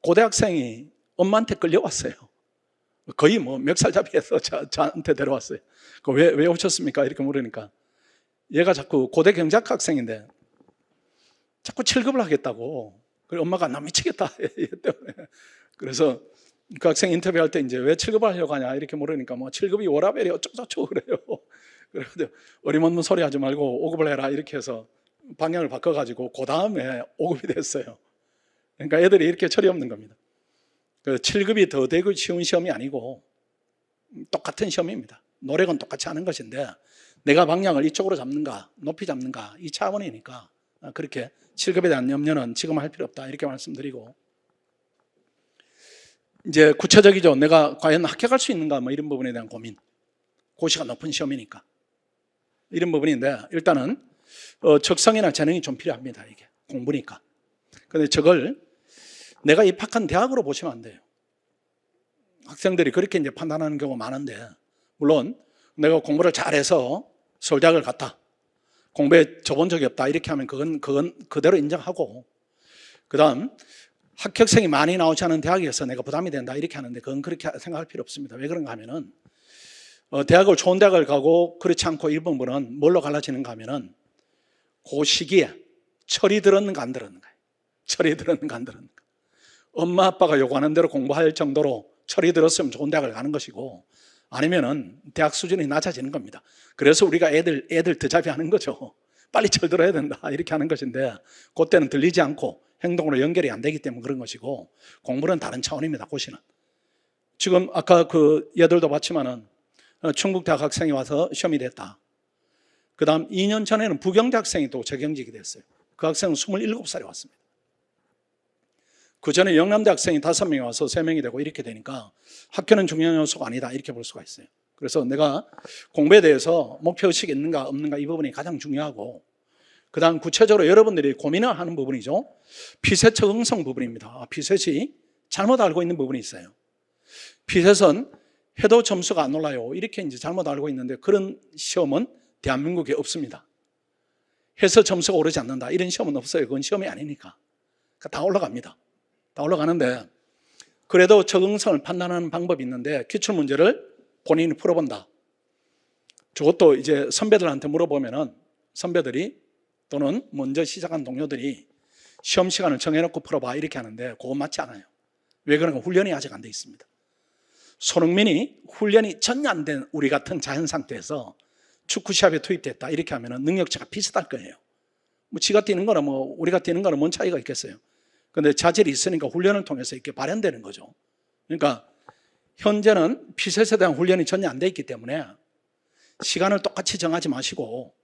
고대학생이 엄마한테 끌려왔어요. 거의 뭐 멱살잡이해서 저한테 데려왔어요. 왜 오셨습니까? 이렇게 물으니까 얘가 자꾸 고대 경제학 학생인데 자꾸 7급을 하겠다고. 그리고 엄마가 나 미치겠다 얘 때문에. 그래서 그 학생 인터뷰할 때 이제 왜 7급을 하려고 하냐 이렇게 물으니까 뭐 7급이 워라벨이 어쩌고저쩌고 그래요. 그래서 어림없는 소리 하지 말고 5급을 해라 이렇게 해서 방향을 바꿔가지고 그 다음에 5급이 됐어요. 그러니까 애들이 이렇게 철이 없는 겁니다. 그 7급이 더 되고 쉬운 시험이 아니고 똑같은 시험입니다. 노력은 똑같이 하는 것인데 내가 방향을 이쪽으로 잡는가 높이 잡는가 이 차원이니까 그렇게 7급에 대한 염려는 지금 할 필요 없다 이렇게 말씀드리고, 이제 구체적이죠. 내가 과연 합격할 수 있는가 뭐 이런 부분에 대한 고민. 고시가 높은 시험이니까 이런 부분인데 일단은 적성이나 재능이 좀 필요합니다. 이게 공부니까. 그런데 저걸 내가 입학한 대학으로 보시면 안 돼요. 학생들이 그렇게 이제 판단하는 경우가 많은데, 물론 내가 공부를 잘해서 서울대학을 갔다, 공부에 접은 적이 없다 이렇게 하면 그건 그대로 인정하고, 그 다음 합격생이 많이 나오지 않은 대학에서 내가 부담이 된다 이렇게 하는데 그건 그렇게 생각할 필요 없습니다. 왜 그런가 하면은 대학을 좋은 대학을 가고 그렇지 않고 이 부분은 뭘로 갈라지는가 하면은 그 시기에 철이 들었는가 안 들었는가, 철이 들었는가 안 들었는가. 엄마 아빠가 요구하는 대로 공부할 정도로 철이 들었으면 좋은 대학을 가는 것이고, 아니면은 대학 수준이 낮아지는 겁니다. 그래서 우리가 애들 드잡이 하는 거죠. 빨리 철 들어야 된다 이렇게 하는 것인데 그때는 들리지 않고 행동으로 연결이 안 되기 때문에 그런 것이고, 공부는 다른 차원입니다. 고시는. 지금 아까 그 얘들도 봤지만은 충북대학 학생이 와서 시험이 됐다. 그 다음 2년 전에는 부경대 학생이 또 재경직이 됐어요. 그 학생은 27살에 왔습니다. 그 전에 영남대 학생이 5명이 와서 3명이 되고 이렇게 되니까 학교는 중요한 요소가 아니다 이렇게 볼 수가 있어요. 그래서 내가 공부에 대해서 목표의식이 있는가 없는가 이 부분이 가장 중요하고, 그 다음 구체적으로 여러분들이 고민을 하는 부분이죠. 피셋 적응성 부분입니다. 피셋이 잘못 알고 있는 부분이 있어요. 피셋은 해도 점수가 안 올라요 이렇게 이제 잘못 알고 있는데, 그런 시험은 대한민국에 없습니다. 해서 점수가 오르지 않는다 이런 시험은 없어요. 그건 시험이 아니니까. 다 올라갑니다. 다 올라가는데, 그래도 적응성을 판단하는 방법이 있는데 기출문제를 본인이 풀어본다. 저것도 이제 선배들한테 물어보면은 선배들이 또는 먼저 시작한 동료들이 시험 시간을 정해놓고 풀어봐 이렇게 하는데 그건 맞지 않아요. 왜 그런가? 훈련이 아직 안 돼 있습니다. 손흥민이 훈련이 전혀 안 된 우리 같은 자연 상태에서 축구 시합에 투입됐다 이렇게 하면은 능력치가 비슷할 거예요. 뭐 지가 뛰는 거나 뭐 우리가 뛰는 거나 뭔 차이가 있겠어요. 그런데 자질이 있으니까 훈련을 통해서 이렇게 발현되는 거죠. 그러니까 현재는 피셋에 대한 훈련이 전혀 안 돼 있기 때문에 시간을 똑같이 정하지 마시고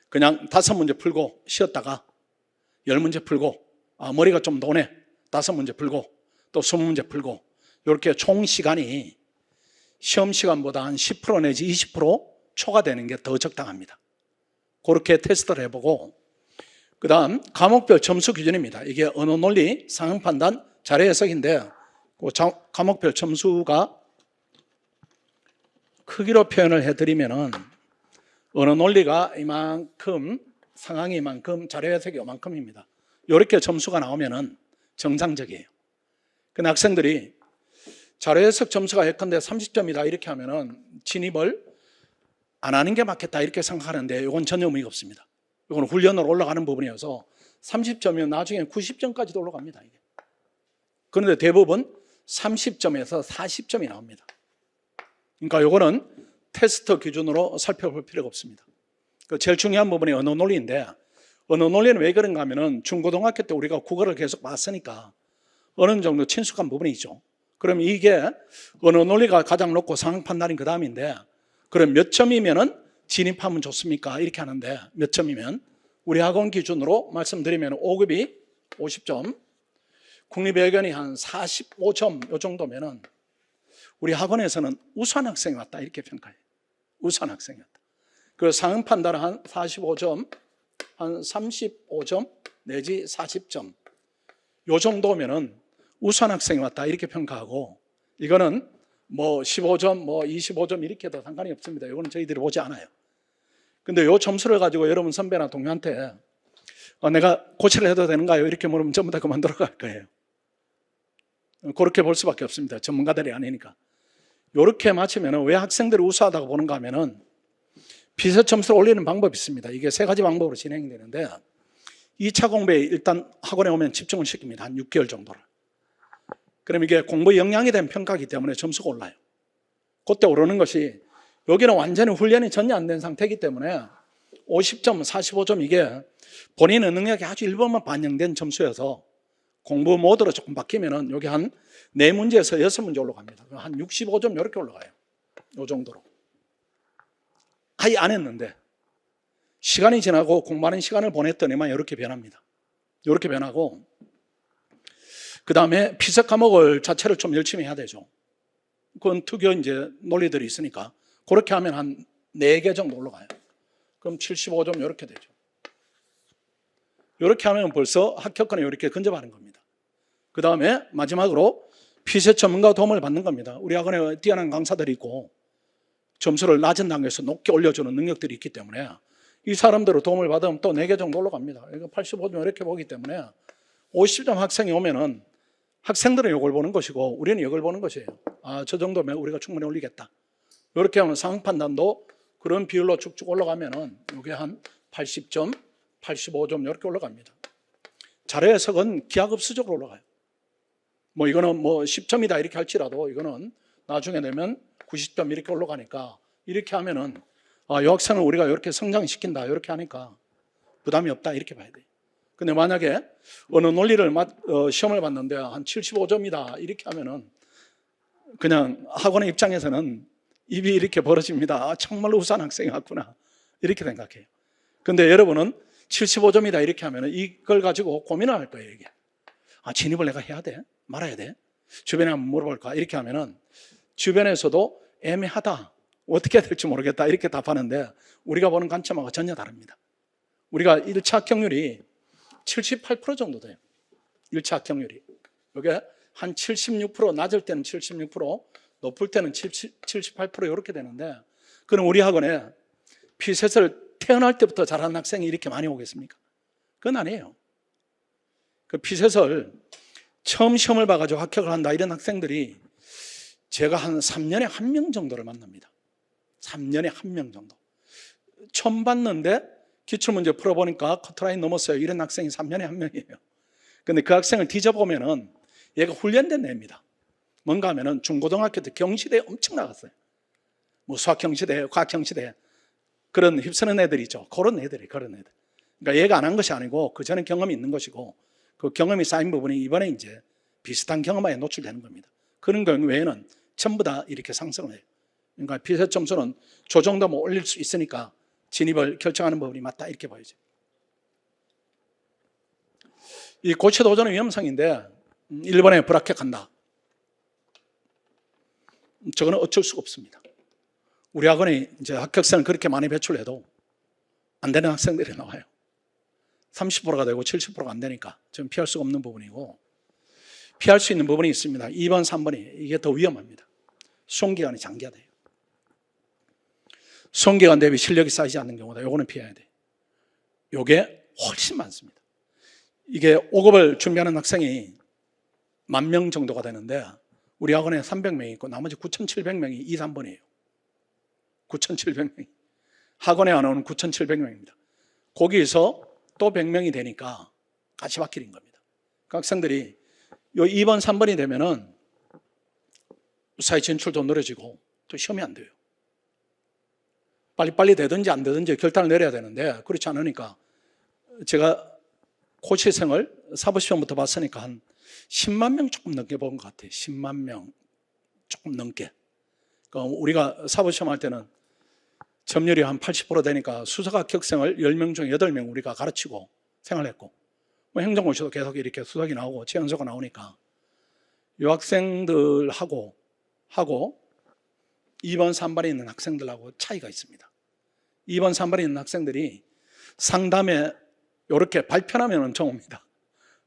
그냥 5문제 풀고 쉬었다가 10문제 풀고 머리가 좀 노네 5문제 풀고 또 20문제 풀고, 이렇게 총 시간이 시험 시간보다 한 10% 내지 20% 초과되는 게 더 적당합니다. 그렇게 테스트를 해보고, 그 다음 과목별 점수 기준입니다. 이게 언어 논리, 상황 판단, 자료 해석인데 그 과목별 점수가 크기로 표현을 해드리면은 언어 논리가 이만큼, 상황이 이만큼, 자료 해석이 이만큼입니다. 이렇게 점수가 나오면은 정상적이에요. 근데 학생들이 자료 해석 점수가 예컨대 30점이다 이렇게 하면은 진입을 안 하는 게 맞겠다 이렇게 생각하는데 이건 전혀 의미가 없습니다. 이건 훈련으로 올라가는 부분이어서 30점이면 나중에 90점까지도 올라갑니다. 이게. 그런데 대부분 30점에서 40점이 나옵니다. 그러니까 이거는 테스트 기준으로 살펴볼 필요가 없습니다. 제일 중요한 부분이 언어 논리인데, 언어 논리는 왜 그런가 하면은 중고등학교 때 우리가 국어를 계속 봤으니까 어느 정도 친숙한 부분이 있죠. 그럼 이게 언어 논리가 가장 높고 상황 판단이 그 다음인데, 그럼 몇 점이면은 진입하면 좋습니까? 이렇게 하는데 몇 점이면 우리 학원 기준으로 말씀드리면 5급이 50점, 국립외견이 한 45점 요 정도면은 우리 학원에서는 우수한 학생이 왔다 이렇게 평가해요. 우수한 학생이 왔다. 그리고 상황 판단은 한 45점, 한 35점 내지 40점 요 정도면은 우수한 학생이 왔다 이렇게 평가하고, 이거는 뭐 15점 뭐 25점 이렇게 해도 상관이 없습니다. 이거는 저희들이 보지 않아요. 근데 요 점수를 가지고 여러분 선배나 동료한테 내가 고치를 해도 되는가요? 이렇게 물으면 전부 다 그만두러 갈 거예요. 그렇게 볼 수밖에 없습니다. 전문가들이 아니니까. 이렇게 맞추면 왜 학생들이 우수하다고 보는가 하면은 비슷 점수를 올리는 방법이 있습니다. 이게 세 가지 방법으로 진행이 되는데, 2차 공부에 일단 학원에 오면 집중을 시킵니다. 한 6개월 정도를. 그럼 이게 공부 역량이 된 평가이기 때문에 점수가 올라요. 그때 오르는 것이, 여기는 완전히 훈련이 전혀 안 된 상태이기 때문에 50점, 45점 이게 본인의 능력이 아주 일부만 반영된 점수여서 공부 모드로 조금 바뀌면은 여기 한 4문제에서 6문제 올라갑니다. 한 65점 이렇게 올라가요. 이 정도로. 아예 안 했는데 시간이 지나고 공부하는 시간을 보냈더니만 이렇게 변합니다. 이렇게 변하고, 그 다음에 피서 과목을 자체를 좀 열심히 해야 되죠. 그건 특유 이제 논리들이 있으니까 그렇게 하면 한 4개 정도 올라가요. 그럼 75점 이렇게 되죠. 이렇게 하면 벌써 합격권에 이렇게 근접하는 겁니다. 그 다음에 마지막으로 피서 전문가 도움을 받는 겁니다. 우리 학원에 뛰어난 강사들이 있고 점수를 낮은 단계에서 높게 올려주는 능력들이 있기 때문에 이 사람들의 도움을 받으면 또 4개 정도 올라갑니다. 85점 이렇게 보기 때문에 50점 학생이 오면은 학생들은 이걸 보는 것이고 우리는 이걸 보는 것이에요. 아, 저 정도면 우리가 충분히 올리겠다. 이렇게 하면 상황 판단도 그런 비율로 쭉쭉 올라가면은 이게 한 80점, 85점 이렇게 올라갑니다. 자료 해석은 기하급수적으로 올라가요. 뭐 이거는 뭐 10점이다 이렇게 할지라도 이거는 나중에 되면 90점 이렇게 올라가니까, 이렇게 하면은 이 학생을 우리가 이렇게 성장시킨다 이렇게 하니까 부담이 없다 이렇게 봐야 돼요. 근데 만약에 어느 논리를 시험을 봤는데 한 75점이다 이렇게 하면은 그냥 학원의 입장에서는 입이 이렇게 벌어집니다. 정말로 우수한 학생이 왔구나 이렇게 생각해요. 근데 여러분은 75점이다 이렇게 하면은 이걸 가지고 고민을 할 거예요. 이게 진입을 내가 해야 돼? 말아야 돼? 주변에 한번 물어볼까? 이렇게 하면은 주변에서도 애매하다, 어떻게 해야 될지 모르겠다 이렇게 답하는데, 우리가 보는 관점하고 전혀 다릅니다. 우리가 1차 합격률이 78% 정도 돼요. 1차 합격률이. 이게 한 76%, 낮을 때는 76%, 높을 때는 78% 이렇게 되는데, 그럼 우리 학원에 피셋을 태어날 때부터 잘하는 학생이 이렇게 많이 오겠습니까? 그건 아니에요. 그 피셋을 처음 시험을 봐가지고 합격을 한다 이런 학생들이 제가 한 3년에 1명 정도를 만납니다. 3년에 1명 정도. 처음 봤는데 기출문제 풀어보니까 커트라인 넘었어요. 이런 학생이 3년에 1명이에요. 근데 그 학생을 뒤져보면은 얘가 훈련된 애입니다. 뭔가 하면은 중고등학교 때 경시대에 엄청 나갔어요. 뭐 수학 경시대, 과학 경시대. 그런 휩쓰는 애들이죠. 그런 애들. 그러니까 얘가 안 한 것이 아니고 그 전에 경험이 있는 것이고, 그 경험이 쌓인 부분이 이번에 이제 비슷한 경험에 노출되는 겁니다. 그런 경우 외에는 전부 다 이렇게 상승을 해요. 그러니까 피셋 점수는 조정도 올릴 수 있으니까 진입을 결정하는 부분이 맞다 이렇게 보여져요. 이 고체 도전의 위험성인데, 1번에 불합격한다. 저거는 어쩔 수가 없습니다. 우리 학원에 이제 합격생을 그렇게 많이 배출해도 안 되는 학생들이 나와요. 30%가 되고 70%가 안 되니까 좀 피할 수가 없는 부분이고, 피할 수 있는 부분이 있습니다. 2번, 3번이 이게 더 위험합니다. 수험기간이 장기화돼요. 수험기간 대비 실력이 쌓이지 않는 경우다. 요거는 피해야 돼요. 요게 훨씬 많습니다. 이게 5급을 준비하는 학생이 10,000명 정도가 되는데 우리 학원에 300명이 있고 나머지 9,700명이 2, 3번이에요. 9,700명이. 학원에 안 오는 9,700명입니다. 거기에서 또 100명이 되니까 가시밭길인 겁니다. 그 학생들이 요 2번, 3번이 되면은 사회 진출도 느려지고 또 시험이 안 돼요. 빨리빨리 되든지 안 되든지 결단을 내려야 되는데 그렇지 않으니까, 제가 코치생을 사법시험부터 봤으니까 한 10만 명 조금 넘게 본 것 같아요. 10만 명 조금 넘게. 그러니까 우리가 사법시험 할 때는 점유율이 한 80% 되니까 수석 합격생을 10명 중에 8명 우리가 가르치고 생활했고, 뭐 행정고시도 계속 이렇게 수석이 나오고 최연소가 나오니까 이 학생들하고 2번, 3번에 있는 학생들하고 차이가 있습니다. 2번, 3번에 있는 학생들이 상담에 이렇게 발편하면 엄청 옵니다.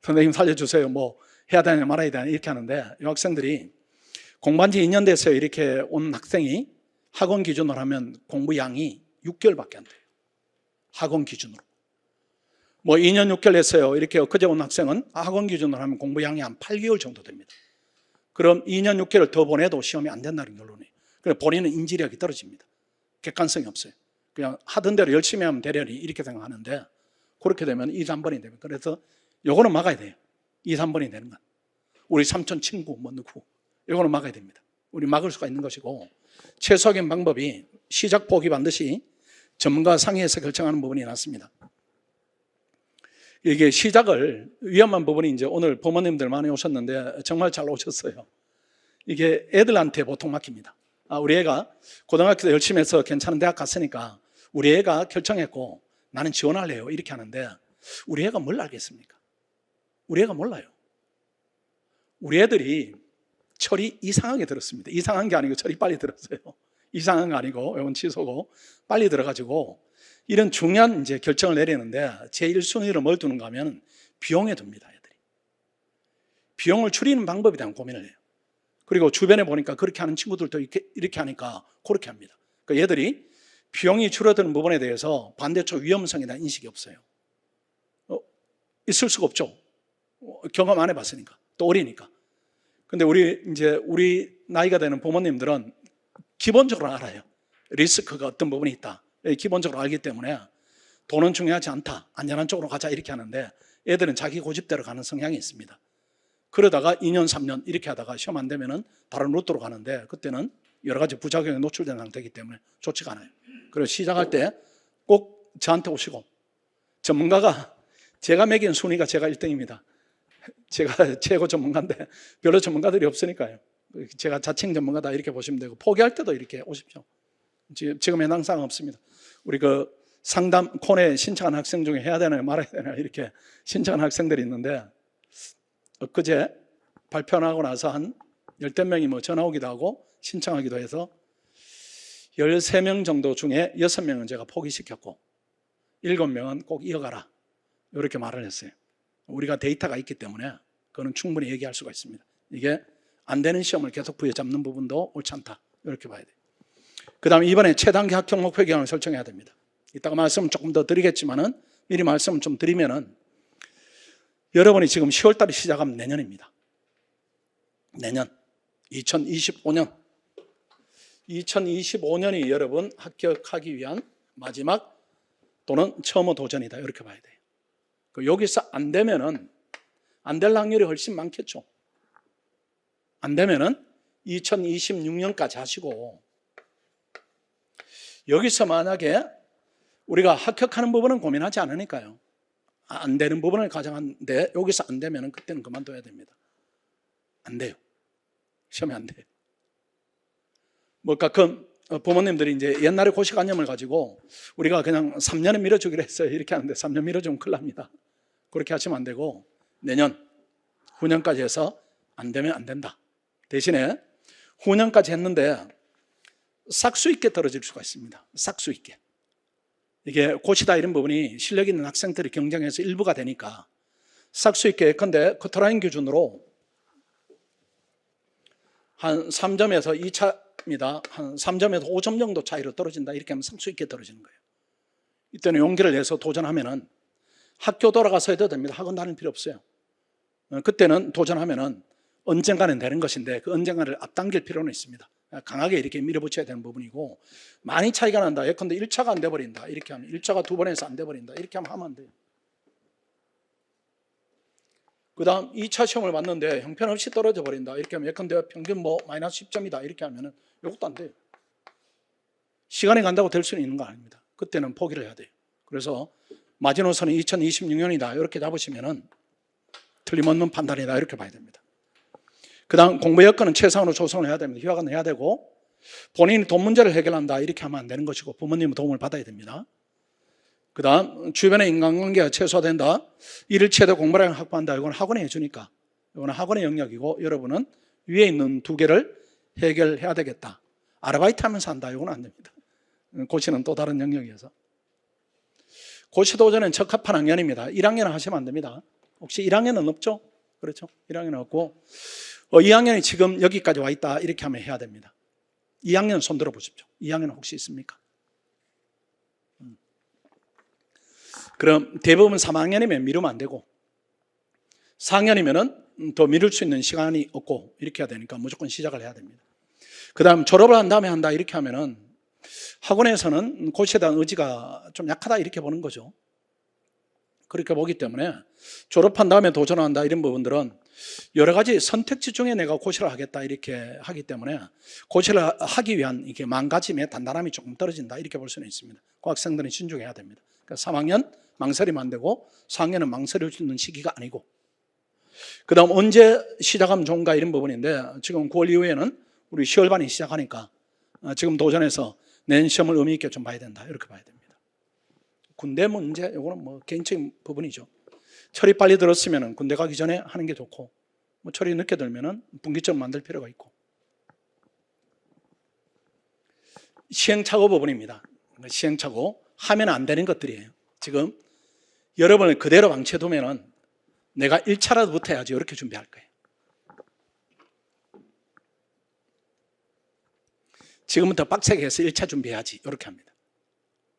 선생님 살려주세요. 뭐 해야 되냐 말아야 되냐 이렇게 하는데 이 학생들이 공부한 지 2년 됐어요. 이렇게 온 학생이 학원 기준으로 하면 공부 양이 6개월밖에 안 돼요. 학원 기준으로. 뭐 2년 6개월 했어요. 이렇게 엊그제 온 학생은 학원 기준으로 하면 공부 양이 한 8개월 정도 됩니다. 그럼 2년 6개월 더 보내도 시험이 안 된다는 결론이에요. 그래서 본인은 인지력이 떨어집니다. 객관성이 없어요. 그냥 하던 대로 열심히 하면 되려니 이렇게 생각하는데 그렇게 되면 2, 3번이 됩니다. 그래서 요거는 막아야 돼요. 2, 3번이 되는 건. 우리 삼촌 친구 뭐 누구 이거는 막아야 됩니다. 우리 막을 수가 있는 것이고 최소화된 방법이 시작 폭이 반드시 전문가 상의해서 결정하는 부분이 많습니다. 이게 시작을 위험한 부분이 이제 오늘 부모님들 많이 오셨는데 정말 잘 오셨어요. 이게 애들한테 보통 맡깁니다. 우리 애가 고등학교 때 열심히 해서 괜찮은 대학 갔으니까 우리 애가 결정했고 나는 지원할래요 이렇게 하는데 우리 애가 뭘 알겠습니까? 우리 애가 몰라요. 우리 애들이 철이 이상하게 들었습니다. 이상한 게 아니고 철이 빨리 들었어요. 이상한 거 아니고 이건 취소고 빨리 들어가지고 이런 중요한 이제 결정을 내리는데 제1순위로 뭘 두는가 하면 비용에 둡니다. 애들이. 비용을 줄이는 방법에 대한 고민을 해요. 그리고 주변에 보니까 그렇게 하는 친구들도 이렇게 하니까 그렇게 합니다. 그러니까 얘들이 비용이 줄어드는 부분에 대해서 반대쪽 위험성에 대한 인식이 없어요. 있을 수가 없죠. 경험 안 해봤으니까. 또 어리니까. 근데 우리 나이가 되는 부모님들은 기본적으로 알아요. 리스크가 어떤 부분이 있다. 기본적으로 알기 때문에 돈은 중요하지 않다. 안전한 쪽으로 가자 이렇게 하는데 애들은 자기 고집대로 가는 성향이 있습니다. 그러다가 2년, 3년 이렇게 하다가 시험 안 되면은 다른 루트로 가는데 그때는 여러 가지 부작용에 노출된 상태이기 때문에 좋지가 않아요. 그래서 시작할 때 꼭 저한테 오시고 전문가가 제가 매긴 순위가 제가 1등입니다. 제가 최고 전문가인데 별로 전문가들이 없으니까요. 제가 자칭 전문가다 이렇게 보시면 되고 포기할 때도 이렇게 오십시오. 지금 해당 사항 없습니다. 우리 그 상담 콘에 신청한 학생 중에 해야 되나 말아야 되나 이렇게 신청한 학생들이 있는데 엊그제 발표하고 나서 한 10몇 명이 뭐 전화 오기도 하고 신청하기도 해서 13명 정도 중에 6명은 제가 포기시켰고 7명은 꼭 이어가라 이렇게 말을 했어요. 우리가 데이터가 있기 때문에 그거는 충분히 얘기할 수가 있습니다. 이게 안 되는 시험을 계속 부여잡는 부분도 옳지 않다 이렇게 봐야 돼요. 그 다음에 이번에 최단기 합격 목표 기간을 설정해야 됩니다. 이따가 말씀을 조금 더 드리겠지만은 미리 말씀을 좀 드리면은 여러분이 지금 10월 달에 시작하면 내년입니다. 내년 2025년 2025년이 여러분 합격하기 위한 마지막 또는 처음 도전이다 이렇게 봐야 돼요. 여기서 안 되면은 안 될 확률이 훨씬 많겠죠. 안 되면은 2026년까지 하시고 여기서 만약에 우리가 합격하는 부분은 고민하지 않으니까요. 안 되는 부분을 가정하는데 여기서 안 되면 그때는 그만둬야 됩니다. 안 돼요. 시험이 안 돼요. 뭐 가끔 부모님들이 이제 옛날에 고시관념을 가지고 우리가 그냥 3년은 밀어주기로 했어요. 이렇게 하는데 3년 밀어주면 큰일 납니다. 그렇게 하시면 안 되고 내년 후년까지 해서 안 되면 안 된다. 대신에 후년까지 했는데 싹수 있게 떨어질 수가 있습니다. 싹수 있게. 이게 고시다 이런 부분이 실력 있는 학생들이 경쟁해서 일부가 되니까 싹수 있게 예컨대 커트라인 기준으로 한 3점에서 2차입니다. 한 3점에서 5점 정도 차이로 떨어진다. 이렇게 하면 싹수 있게 떨어지는 거예요. 이때는 용기를 내서 도전하면은 학교 돌아가서 해도 됩니다. 학원 다닐 필요 없어요. 그때는 도전하면은 언젠가는 되는 것인데 그 언젠가를 앞당길 필요는 있습니다. 강하게 이렇게 밀어붙여야 되는 부분이고 많이 차이가 난다. 예컨대 1차가 안 돼버린다. 이렇게 하면 1차가 2번에서 안 돼버린다. 이렇게 하면 안 돼요. 그 다음 2차 시험을 봤는데 형편없이 떨어져 버린다. 이렇게 하면 예컨대 평균 뭐 마이너스 10점이다. 이렇게 하면은 이것도 안 돼요. 시간이 간다고 될 수는 있는 거 아닙니다. 그때는 포기를 해야 돼요. 그래서 마지노선은 2026년이다. 이렇게 잡으시면은 틀림없는 판단이다. 이렇게 봐야 됩니다. 그 다음 공부 여건은 최상으로 조성을 해야 됩니다. 휴학은 해야 되고 본인이 돈 문제를 해결한다. 이렇게 하면 안 되는 것이고 부모님의 도움을 받아야 됩니다. 그 다음 주변의 인간관계가 최소화된다. 일을 최대 공부량을 확보한다. 이건 학원이 해주니까 이건 학원의 영역이고 여러분은 위에 있는 두 개를 해결해야 되겠다. 아르바이트 하면서 한다. 이건 안 됩니다. 고시는 또 다른 영역이어서. 고시도전은 적합한 학년입니다. 1학년은 하시면 안 됩니다. 혹시 1학년은 없죠? 그렇죠? 1학년은 없고 2학년이 지금 여기까지 와 있다 이렇게 하면 해야 됩니다. 2학년 손 들어 보십시오. 2학년 혹시 있습니까? 그럼 대부분 3학년이면 미루면 안 되고 4학년이면 더 미룰 수 있는 시간이 없고 이렇게 해야 되니까 무조건 시작을 해야 됩니다. 그 다음 졸업을 한 다음에 한다 이렇게 하면은 학원에서는 고시에 대한 의지가 좀 약하다 이렇게 보는 거죠. 그렇게 보기 때문에 졸업한 다음에 도전한다 이런 부분들은 여러 가지 선택지 중에 내가 고시를 하겠다 이렇게 하기 때문에 고시를 하기 위한 이게 마음가짐의 단단함이 조금 떨어진다 이렇게 볼 수는 있습니다. 그 학생들은 신중해야 됩니다. 그러니까 3학년 망설이면 안 되고 4학년은 망설일 수 있는 시기가 아니고 그 다음 언제 시작하면 좋은가 이런 부분인데 지금 9월 이후에는 우리 10월반이 시작하니까 지금 도전해서 내년 시험을 의미 있게 좀 봐야 된다 이렇게 봐야 됩니다. 군대 문제 이거는 뭐 개인적인 부분이죠. 철이 빨리 들었으면 군대 가기 전에 하는 게 좋고 뭐 철이 늦게 들면 분기점 만들 필요가 있고 시행착오 부분입니다. 시행착오 하면 안 되는 것들이에요. 지금 여러분을 그대로 방치해두면 내가 1차라도 붙어야지 이렇게 준비할 거예요. 지금부터 빡세게 해서 1차 준비해야지 이렇게 합니다.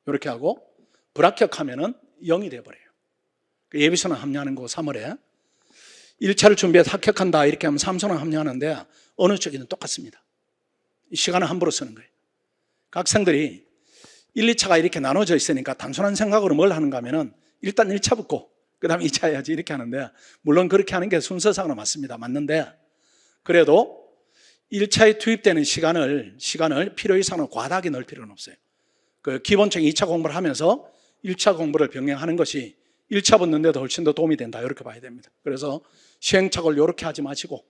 이렇게 하고 불합격하면 0이 돼버려요. 예비선언 합류하는 거 3월에 1차를 준비해서 합격한다 이렇게 하면 3선언 합류하는데 어느 쪽이든 똑같습니다. 시간을 함부로 쓰는 거예요. 학생들이 1, 2차가 이렇게 나눠져 있으니까 단순한 생각으로 뭘 하는가 하면은 일단 1차 붙고 그 다음에 2차 해야지 이렇게 하는데 물론 그렇게 하는 게 순서상으로 맞습니다. 맞는데 그래도 1차에 투입되는 시간을 필요 이상으로 과다하게 넣을 필요는 없어요. 그 기본적인 2차 공부를 하면서 1차 공부를 병행하는 것이 1차 붙는데도 훨씬 더 도움이 된다 이렇게 봐야 됩니다. 그래서 시행착오를 이렇게 하지 마시고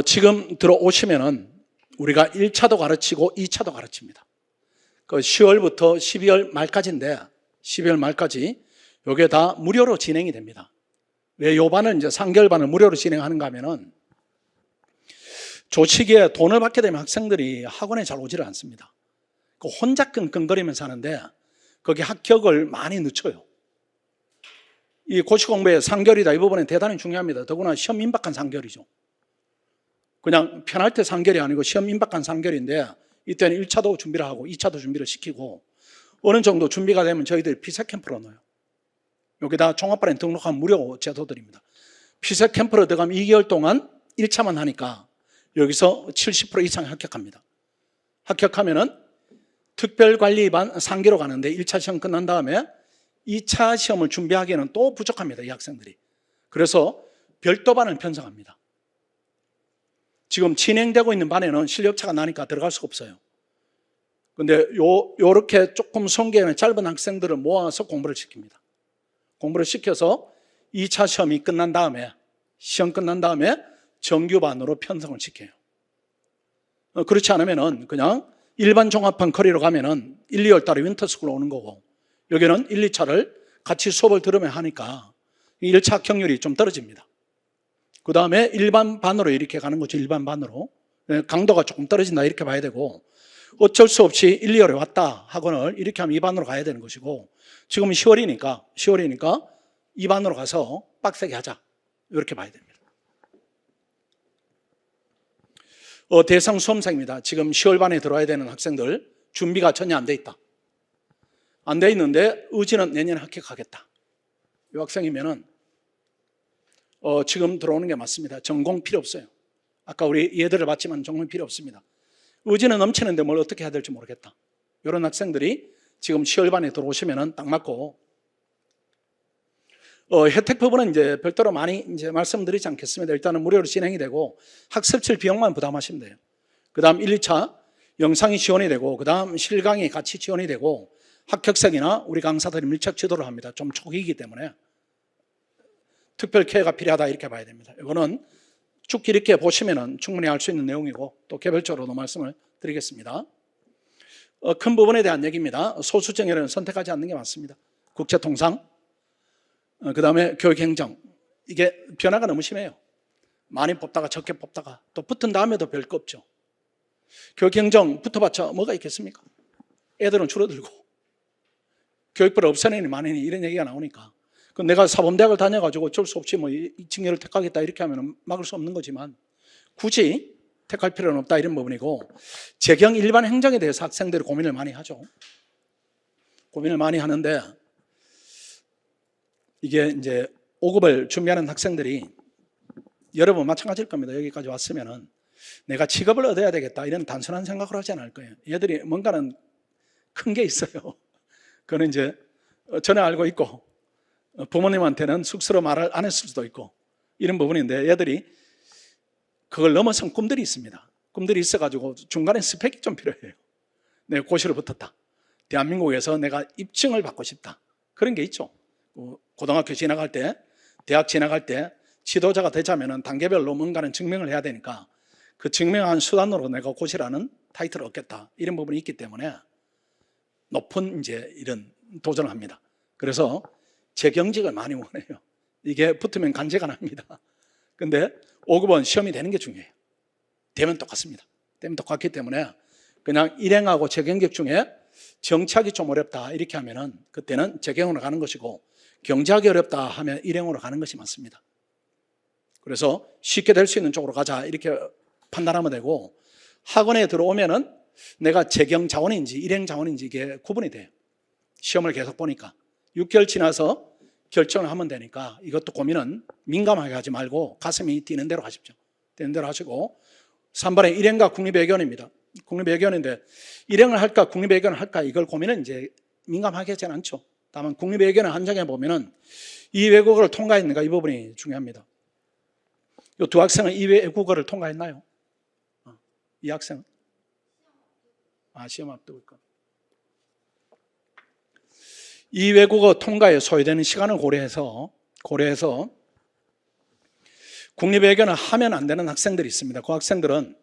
지금 들어오시면은 우리가 1차도 가르치고 2차도 가르칩니다. 그 10월부터 12월 말까지인데 12월 말까지 이게 다 무료로 진행이 됩니다. 왜 요 반을 이제 3개월 반을 무료로 진행하는가 하면은 조치기에 돈을 받게 되면 학생들이 학원에 잘 오지를 않습니다. 혼자 끙끙거리면서 하는데 거기 합격을 많이 늦춰요. 이 고시 공부의 3개월이다 이 부분은 대단히 중요합니다. 더구나 시험 임박한 3개월이죠. 그냥 편할 때 3개월이 아니고 시험 임박한 3개월인데 이때는 1차도 준비를 하고 2차도 준비를 시키고 어느 정도 준비가 되면 저희들이 피세 캠프로 넣어요. 여기다 종합반에 등록한 무료 제도들입니다. 피세 캠프로 들어가면 2개월 동안 1차만 하니까 여기서 70% 이상 합격합니다. 합격하면은 특별관리반 3기로 가는데 1차 시험 끝난 다음에 2차 시험을 준비하기에는 또 부족합니다. 이 학생들이. 그래서 별도반을 편성합니다. 지금 진행되고 있는 반에는 실력차가 나니까 들어갈 수가 없어요. 근데 요렇게 조금 성격이 짧은 학생들을 모아서 공부를 시킵니다. 공부를 시켜서 2차 시험이 끝난 다음에 시험 끝난 다음에 정규반으로 편성을 시켜요. 그렇지 않으면은 그냥 일반 종합반 커리로 가면은 1, 2월 달에 윈터스쿨로 오는 거고 여기는 1, 2차를 같이 수업을 들으면 하니까 1차 합격률이 좀 떨어집니다. 그 다음에 일반 반으로 이렇게 가는 거죠. 일반 반으로. 강도가 조금 떨어진다 이렇게 봐야 되고 어쩔 수 없이 1, 2월에 왔다 학원을 이렇게 하면 2반으로 가야 되는 것이고 지금은 10월이니까 2반으로 가서 빡세게 하자 이렇게 봐야 됩니다. 대상 수험생입니다. 지금 10월 반에 들어와야 되는 학생들 준비가 전혀 안 돼 있다. 안 돼 있는데 의지는 내년에 합격하겠다. 이 학생이면은 지금 들어오는 게 맞습니다. 전공 필요 없어요. 아까 우리 예들을 봤지만 전공 필요 없습니다. 의지는 넘치는데 뭘 어떻게 해야 될지 모르겠다. 이런 학생들이 지금 10월 반에 들어오시면은 딱 맞고 혜택 부분은 이제 별도로 많이 이제 말씀드리지 않겠습니다. 일단은 무료로 진행이 되고 학습실 비용만 부담하시면 돼요. 그 다음 1, 2차 영상이 지원이 되고 그 다음 실강이 같이 지원이 되고 합격생이나 우리 강사들이 밀착 지도를 합니다. 좀 초기이기 때문에 특별 케어가 필요하다 이렇게 봐야 됩니다. 이거는 쭉 이렇게 보시면은 충분히 알 수 있는 내용이고 또 개별적으로도 말씀을 드리겠습니다. 큰 부분에 대한 얘기입니다. 소수 정예를 선택하지 않는 게 맞습니다. 국제통상, 그 다음에 교육행정, 이게 변화가 너무 심해요. 많이 뽑다가 적게 뽑다가 또 붙은 다음에도 별 거 없죠. 교육 경정 붙어봤자 뭐가 있겠습니까? 애들은 줄어들고 교육부를 없애내니 마내니 이런 얘기가 나오니까. 그럼 내가 사범대학을 다녀가지고 어쩔 수 없이 뭐 이 직렬을 택하겠다 이렇게 하면 막을 수 없는 거지만 굳이 택할 필요는 없다 이런 부분이고, 재경 일반 행정에 대해서 학생들이 고민을 많이 하죠. 고민을 많이 하는데, 이게 이제 5급을 준비하는 학생들이 여러분 마찬가지일 겁니다. 여기까지 왔으면은 내가 직업을 얻어야 되겠다 이런 단순한 생각을 하지 않을 거예요. 얘들이 뭔가는 큰 게 있어요. 그거는 이제 전혀 알고 있고 부모님한테는 스스로 말을 안 했을 수도 있고 이런 부분인데, 얘들이 그걸 넘어선 꿈들이 있습니다. 꿈들이 있어가지고 중간에 스펙이 좀 필요해요. 내가 고시를 붙었다. 대한민국에서 내가 입증을 받고 싶다. 그런 게 있죠. 고등학교 지나갈 때, 대학 지나갈 때 지도자가 되자면은 단계별로 뭔가는 증명을 해야 되니까 그 증명한 수단으로 내가 고시라는 타이틀을 얻겠다. 이런 부분이 있기 때문에 높은 이제 이런 도전을 합니다. 그래서 재경직을 많이 원해요. 이게 붙으면 간제가 납니다. 근데 5급은 시험이 되는 게 중요해요. 되면 똑같습니다. 되면 똑같기 때문에 그냥 일행하고 재경직 중에 정치하기 좀 어렵다 이렇게 하면은 그때는 재경으로 가는 것이고, 경제하기 어렵다 하면 일행으로 가는 것이 맞습니다. 그래서 쉽게 될 수 있는 쪽으로 가자 이렇게 판단하면 되고, 학원에 들어오면은 내가 재경 자원인지 일행 자원인지 이게 구분이 돼요. 시험을 계속 보니까 6개월 지나서 결정을 하면 되니까 이것도 고민은 민감하게 하지 말고 가슴이 뛰는 대로 하십시오. 뛰는 대로 하시고, 3번에 일행과 국립외교원입니다. 국립외교원인데 일행을 할까 국립외교원을 할까 이걸 고민은 이제 민감하게 하지 않죠. 다만 국립외교원을 한정해 보면은 이 외국어를 통과했는가 이 부분이 중요합니다. 이 두 학생은 이 외국어를 통과했나요? 이 학생은? 시험 앞두고 있고. 이 외국어 통과에 소요되는 시간을 고려해서 국립외교는 하면 안 되는 학생들이 있습니다. 그 학생들은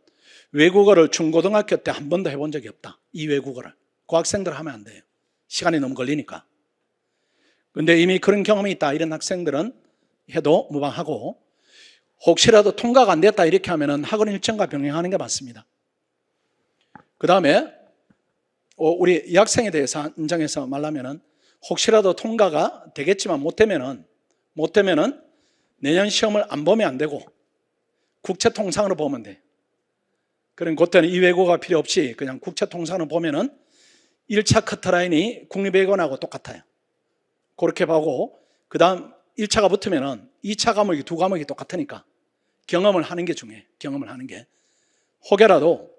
외국어를 중고등학교 때 한 번도 해본 적이 없다. 이 외국어를. 그 학생들은 하면 안 돼요. 시간이 너무 걸리니까. 근데 이미 그런 경험이 있다 이런 학생들은 해도 무방하고, 혹시라도 통과가 안 됐다 이렇게 하면은 학원 일정과 병행하는 게 맞습니다. 그 다음에 우리 이 학생에 대해서 인정해서 말하면은 혹시라도 통과가 되겠지만 못 되면은 내년 시험을 안 보면 안 되고 국제통상으로 보면 돼. 그럼 그때는 이 외국어가 필요 없이 그냥 국제통상으로 보면은 1차 커트라인이 국립외교원하고 똑같아요. 그렇게 보고 그 다음 1차가 붙으면은 2차 과목이 두 과목이 똑같으니까 경험을 하는 게 중요해요. 경험을 하는 게. 혹여라도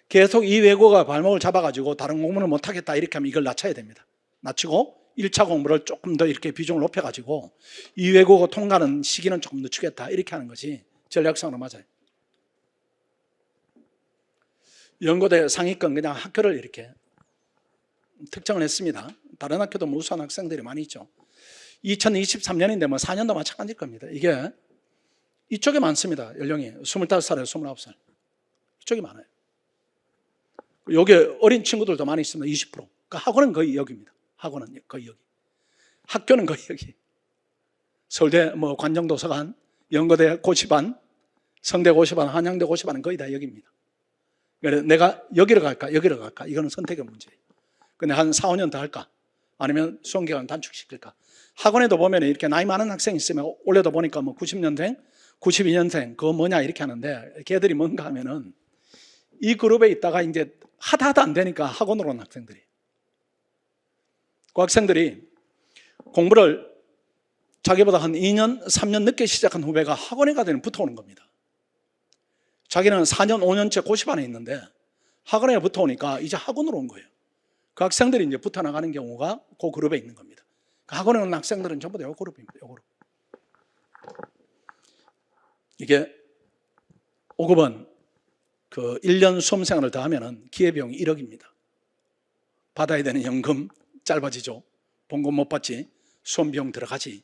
계속 이 외국어가 발목을 잡아가지고 다른 공부를 못하겠다 이렇게 하면 이걸 낮춰야 됩니다. 낮추고 1차 공부를 조금 더 이렇게 비중을 높여가지고 이 외국어 통과하는 시기는 조금 늦추겠다 이렇게 하는 것이 전략상으로 맞아요. 연고대 상위권 그냥 학교를 이렇게 특정을 했습니다. 다른 학교도 무수한 학생들이 많이 있죠. 2023년인데 뭐 4년도 마찬가지일 겁니다. 이게 이쪽에 많습니다. 연령이 25살에서 29살. 이쪽이 많아요. 여기 어린 친구들도 많이 있습니다. 20%. 그러니까 학원은 거의 여기입니다. 학원은 거의 여기. 학교는 거의 여기. 서울대 뭐 관정도서관, 연고대 고시반, 성대 고시반, 한양대 고시반은 거의 다 여기입니다. 그래서 내가 여기로 갈까 이거는 선택의 문제예요. 근데 한 4, 5년 더 할까? 아니면 수험기간 단축시킬까? 학원에도 보면 이렇게 나이 많은 학생이 있으면 올해도 보니까 뭐 90년생, 92년생 그거 뭐냐 이렇게 하는데, 걔들이 뭔가 하면은 이 그룹에 있다가 이제 하다 안 되니까 학원으로 온 학생들이. 그 학생들이 공부를 자기보다 한 2년, 3년 늦게 시작한 후배가 학원에 가더니 붙어오는 겁니다. 자기는 4년, 5년째 고시반에 있는데 학원에 붙어오니까 이제 학원으로 온 거예요. 그 학생들이 이제 붙어나가는 경우가 그 그룹에 있는 겁니다. 그 학원에 온 학생들은 전부 다 이 그룹입니다. 이 그룹. 이게 5급은 그 1년 수험생활을 더 하면은 기회비용이 1억입니다. 받아야 되는 연금 짧아지죠. 봉급 못 받지. 수험비용 들어가지.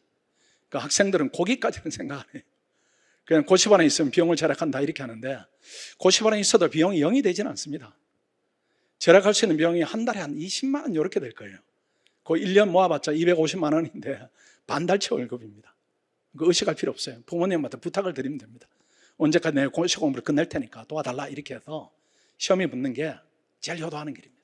그러니까 학생들은 거기까지는 생각 안 해요. 그냥 고시반에 있으면 비용을 절약한다 이렇게 하는데, 고시반에 있어도 비용이 0이 되지는 않습니다. 절약할 수 있는 비용이 한 달에 한 20만 원 이렇게 될 거예요. 그 1년 모아봤자 250만 원인데 반달치 월급입니다. 그 의식할 필요 없어요. 부모님한테 부탁을 드리면 됩니다. 언제까지 내 고시 공부를 끝낼 테니까 도와달라 이렇게 해서 시험이 붙는 게 제일 효도하는 길입니다.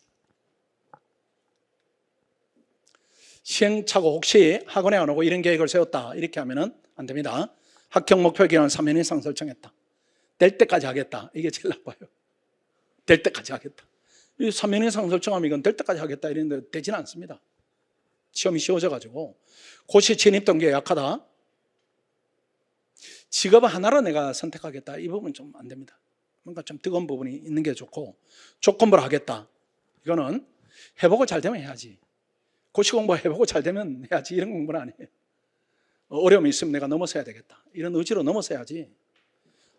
시행착오 혹시 학원에 안 오고 이런 계획을 세웠다 이렇게 하면은 안 됩니다. 합격 목표 기간을 3년 이상 설정했다. 될 때까지 하겠다. 이게 제일 나빠요. 될 때까지 하겠다. 3년 이상 설정하면 이건 될 때까지 하겠다 이랬는데 되지는 않습니다. 시험이 쉬워져가지고 고시 진입 동기가 약하다. 직업 하나로 내가 선택하겠다. 이 부분은 좀 안 됩니다. 뭔가 좀 뜨거운 부분이 있는 게 좋고 조건부로 하겠다. 이거는 회복을 잘 되면 해야지. 고시 공부 해보고 잘 되면 해야지. 이런 공부는 아니에요. 어려움이 있으면 내가 넘어서야 되겠다. 이런 의지로 넘어서야지.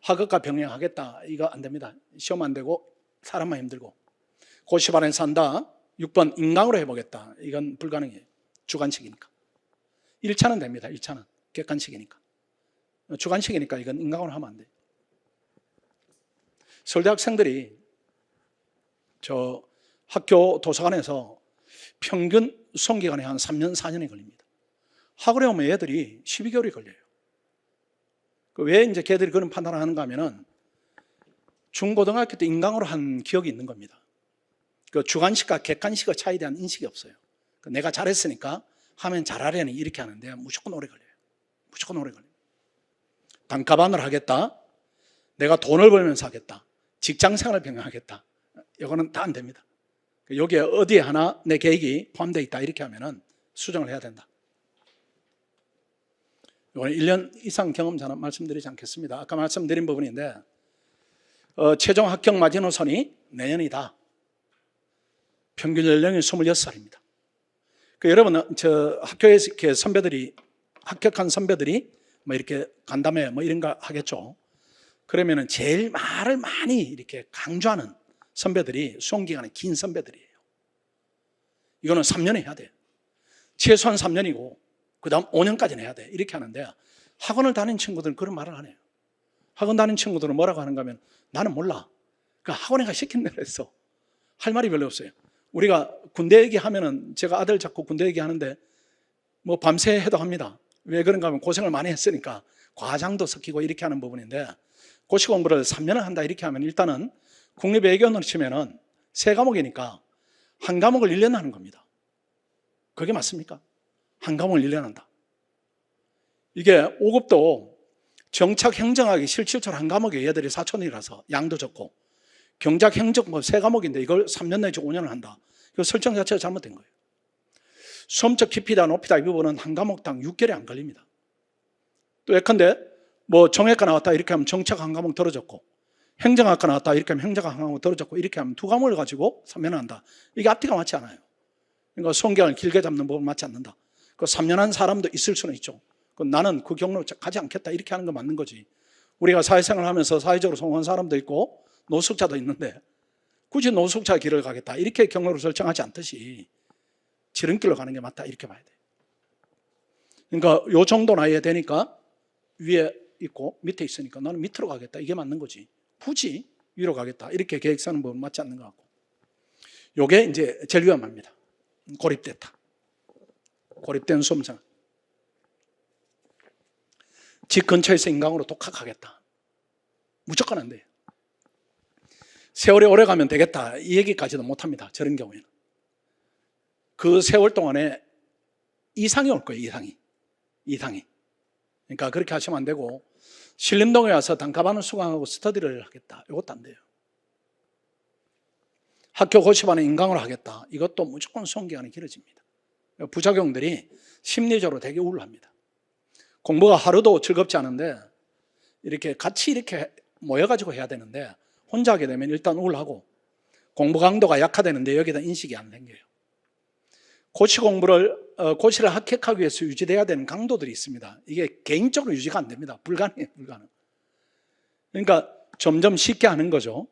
학업과 병행하겠다. 이거 안 됩니다. 시험 안 되고 사람만 힘들고. 고시 반에서 산다. 6번 인강으로 해보겠다. 이건 불가능해요. 주관식이니까. 1차는 됩니다. 1차는 객관식이니까. 주관식이니까 이건 인강으로 하면 안 돼요. 서울대 학생들이 저 학교 도서관에서 평균 수험기간이 한 3년, 4년이 걸립니다. 학원에 오면 애들이 12개월이 걸려요. 왜 이제 걔들이 그런 판단을 하는가 하면은 중고등학교 때 인강으로 한 기억이 있는 겁니다. 그 주관식과 객관식의 차이에 대한 인식이 없어요. 내가 잘했으니까 하면 잘하려니 이렇게 하는데 무조건 오래 걸려요. 무조건 오래 걸려요. 단가반을 하겠다. 내가 돈을 벌면서 하겠다. 직장 생활을 병행하겠다. 이거는 다 안 됩니다. 여기에 어디에 하나 내 계획이 포함되어 있다 이렇게 하면은 수정을 해야 된다. 이거는 1년 이상 경험자는 말씀드리지 않겠습니다. 아까 말씀드린 부분인데 최종 합격 마지노선이 내년이다. 평균 연령이 26살입니다. 여러분 저 학교에서 이렇게 선배들이 합격한 선배들이 뭐 이렇게 간담회 뭐 이런 거 하겠죠. 그러면은 제일 말을 많이 이렇게 강조하는 선배들이 수험기간이 긴 선배들이에요. 이거는 3년에 해야 돼요. 최소한 3년이고 그 다음 5년까지는 해야 돼. 이렇게 하는데 학원을 다니는 친구들은 그런 말을 안 해요. 학원 다니는 친구들은 뭐라고 하는가 하면 나는 몰라. 그 학원에 가 시킨 대로 했어. 할 말이 별로 없어요. 우리가 군대 얘기하면은 제가 아들 자꾸 군대 얘기하는데 뭐 밤새 해도 합니다. 왜 그런가 하면 고생을 많이 했으니까 과장도 섞이고 이렇게 하는 부분인데 고시 공부를 3년을 한다 이렇게 하면 일단은 국립외교원으로 치면은 3과목이니까 한 과목을 1년 하는 겁니다. 그게 맞습니까? 한 과목을 1년 한다. 이게 5급도 정착 행정학이 실질적으로 한 과목에 얘들이 사촌이라서 양도 적고 경작 행정 뭐 3과목인데 이걸 3년 내지 5년을 한다. 이거 설정 자체가 잘못된 거예요. 수험적 깊이다 높이다 이 부분은 한 과목당 6개월이 안 걸립니다. 또 예컨대 뭐 정외과 나왔다 이렇게 하면 정책 한 과목 떨어졌고 행정학과 나왔다 이렇게 하면 행정학 한 과목 떨어졌고 이렇게 하면 2과목을 가지고 3년을 한다. 이게 앞뒤가 맞지 않아요. 그러니까 수험기간을 길게 잡는 부분 맞지 않는다. 그 3년 한 사람도 있을 수는 있죠. 나는 그 경로를 가지 않겠다 이렇게 하는 거 맞는 거지. 우리가 사회생활을 하면서 사회적으로 성공한 사람도 있고 노숙자도 있는데 굳이 노숙자 길을 가겠다 이렇게 경로를 설정하지 않듯이 지름길로 가는 게 맞다 이렇게 봐야 돼요. 그러니까 요 정도 나이에 되니까 위에 있고 밑에 있으니까 나는 밑으로 가겠다 이게 맞는 거지. 굳이 위로 가겠다 이렇게 계획 세우는 부분 맞지 않는 것 같고 요게 이제 제일 위험합니다. 고립됐다. 고립된 수험생. 집 근처에서 인강으로 독학하겠다. 무조건 안 돼요. 세월이 오래 가면 되겠다 이 얘기까지도 못합니다. 저런 경우에는. 그 세월 동안에 이상이 올 거예요. 이상이. 그러니까 그렇게 하시면 안 되고 신림동에 와서 단가반을 수강하고 스터디를 하겠다. 이것도 안 돼요. 학교 고시반에 인강으로 하겠다. 이것도 무조건 수험기간이 길어집니다. 부작용들이 심리적으로 되게 우울합니다. 공부가 하루도 즐겁지 않은데 이렇게 같이 이렇게 모여가지고 해야 되는데 혼자 하게 되면 일단 우울하고 공부 강도가 약화되는데 여기다 인식이 안 생겨요. 고시를 합격하기 위해서 유지돼야 되는 강도들이 있습니다. 이게 개인적으로 유지가 안 됩니다. 불가능해요. 불가능. 그러니까 점점 쉽게 하는 거죠.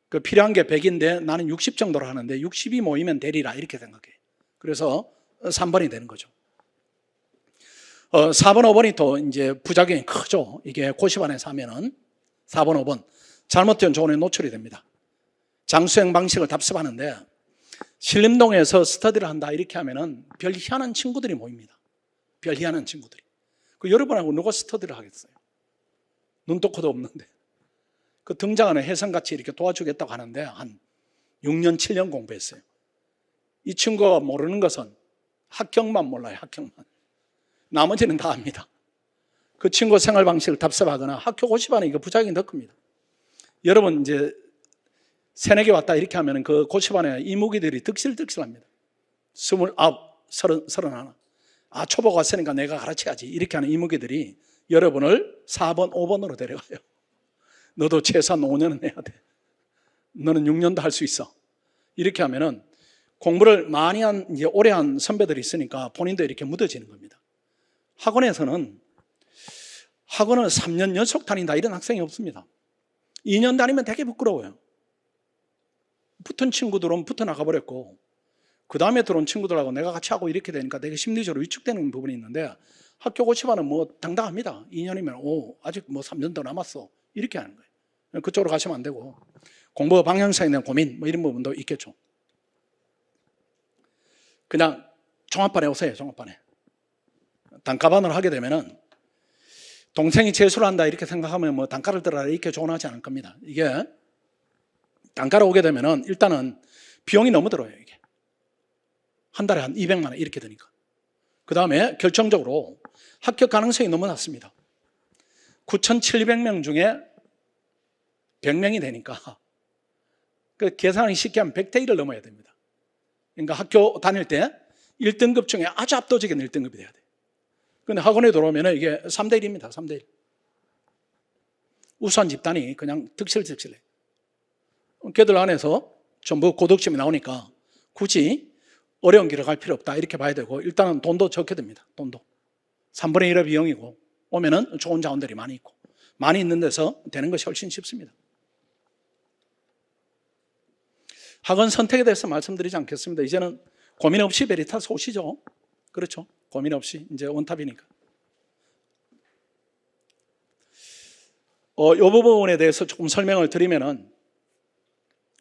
그 필요한 게 100인데 나는 60 정도로 하는데 60이 모이면 되리라 이렇게 생각해요. 그래서 3번이 되는 거죠. 4번, 5번이 또 이제 부작용이 크죠. 이게 고시반에서 하면은 4번, 5번 잘못된 조언에 노출이 됩니다. 장수행 방식을 답습하는데 신림동에서 스터디를 한다 이렇게 하면은 별 희한한 친구들이 모입니다. 별 희한한 친구들이. 여러분하고 누가 스터디를 하겠어요? 눈도 코도 없는데. 그 등장하는 혜성같이 이렇게 도와주겠다고 하는데 한 6년, 7년 공부했어요. 이 친구가 모르는 것은 합격만 몰라요, 합격만. 나머지는 다 압니다. 그 친구 생활 방식을 답습하거나 학교 고시반에 이거 부작용이 더 큽니다. 여러분 이제 새내기 왔다 이렇게 하면 그 고시반에 이무기들이 득실득실합니다. 29, 30, 31. 아, 초보가 왔으니까 내가 가르쳐야지. 이렇게 하는 이무기들이 여러분을 4번, 5번으로 데려가요. 너도 최소한 5년은 해야 돼. 너는 6년도 할 수 있어. 이렇게 하면은 공부를 많이 한, 이제 오래 한 선배들이 있으니까 본인도 이렇게 묻어지는 겁니다. 학원은 3년 연속 다닌다 이런 학생이 없습니다. 2년 다니면 되게 부끄러워요. 붙은 친구들은 붙어 나가버렸고, 그 다음에 들어온 친구들하고 내가 같이 하고 이렇게 되니까 되게 심리적으로 위축되는 부분이 있는데, 학교 고시반은 뭐 당당합니다. 2년이면 아직 뭐 3년 더 남았어 이렇게 하는 거예요. 그쪽으로 가시면 안 되고, 공부 방향성에 대한 고민 뭐 이런 부분도 있겠죠. 그냥 종합반에 오세요. 종합반에 단과반으로 하게 되면은 동생이 재수를 한다 이렇게 생각하면 뭐 단과를 들어라 이렇게 조언하지 않을 겁니다. 이게 단과로 오게 되면은 일단은 비용이 너무 들어요. 이게 한 달에 한 200만 원 이렇게 드니까. 그 다음에 결정적으로 합격 가능성이 너무 낮습니다. 9,700명 중에 100명이 되니까 그 계산이 쉽게 하면 100대 1을 넘어야 됩니다. 그러니까 학교 다닐 때 1등급 중에 아주 압도적인 1등급이 돼야 돼요. 근데 학원에 들어오면 이게 3대 1입니다. 3대 1. 우수한 집단이 그냥 득실득실해. 걔들 안에서 전부 고득점이 나오니까 굳이 어려운 길을 갈 필요 없다 이렇게 봐야 되고, 일단은 돈도 적게 듭니다. 돈도 3분의 1의 비용이고, 오면은 좋은 자원들이 많이 있고, 많이 있는 데서 되는 것이 훨씬 쉽습니다. 학원 선택에 대해서 말씀드리지 않겠습니다. 이제는 고민 없이 베리타스 오시죠. 그렇죠. 고민 없이 이제 원탑이니까. 이 부분에 대해서 조금 설명을 드리면은,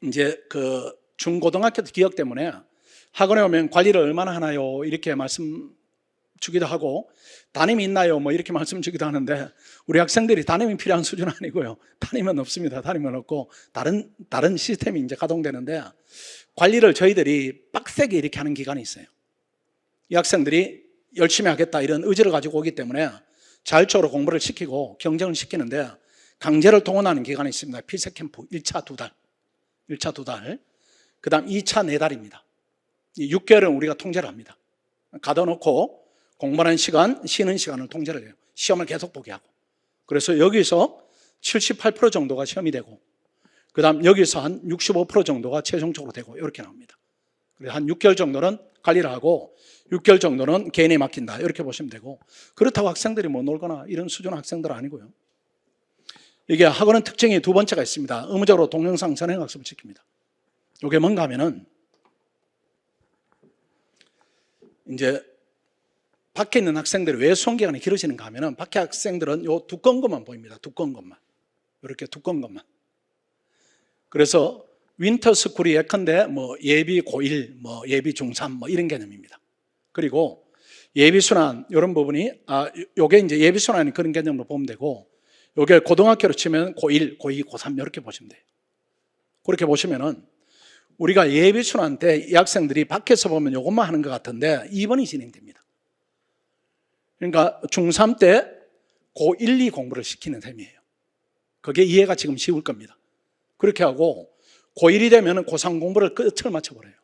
이제 그 중고등학교 기억 때문에 학원에 오면 관리를 얼마나 하나요? 이렇게 말씀 주기도 하고, 담임이 있나요? 뭐 이렇게 말씀 주기도 하는데, 우리 학생들이 담임이 필요한 수준은 아니고요. 담임은 없습니다. 담임은 없고, 다른 시스템이 이제 가동되는데, 관리를 저희들이 빡세게 이렇게 하는 기간이 있어요. 이 학생들이 열심히 하겠다 이런 의지를 가지고 오기 때문에 자율적으로 공부를 시키고 경쟁을 시키는데, 강제를 동원하는 기간이 있습니다. 필세 캠프 1차 2달. 1차 2달. 그 다음 2차 4달입니다. 6개월은 우리가 통제를 합니다. 가둬놓고 공부하는 시간, 쉬는 시간을 통제를 해요. 시험을 계속 보게 하고. 그래서 여기서 78% 정도가 시험이 되고, 그 다음 여기서 한 65% 정도가 최종적으로 되고 이렇게 나옵니다. 그래서 한 6개월 정도는 관리를 하고 6개월 정도는 개인에 맡긴다 이렇게 보시면 되고, 그렇다고 학생들이 뭐 놀거나 이런 수준 학생들은 아니고요. 이게 학원은 특징이 두 번째가 있습니다. 의무적으로 동영상 전행학습을 시킵니다. 이게 뭔가 하면은, 이제 밖에 있는 학생들이 왜 수험 기간이 길어지는가 하면은, 밖에 학생들은 요 두꺼운 것만 보입니다. 두꺼운 것만. 이렇게 두꺼운 것만. 그래서 윈터 스쿨이 예컨대 뭐 예비 고1, 뭐 예비 중3 뭐 이런 개념입니다. 그리고 예비 순환 이런 부분이 요게 이제 예비 순환이 그런 개념으로 보면 되고, 요게 고등학교로 치면 고1, 고2, 고3 이렇게 보시면 돼요. 그렇게 보시면은 우리가 예비 순환 때 이 학생들이 밖에서 보면 요것만 하는 것 같은데 2번이 진행됩니다. 그러니까 중3 때 고1, 2 공부를 시키는 셈이에요. 그게 이해가 지금 쉬울 겁니다. 그렇게 하고 고1이 되면 고3 공부를 끝을 맞춰버려요.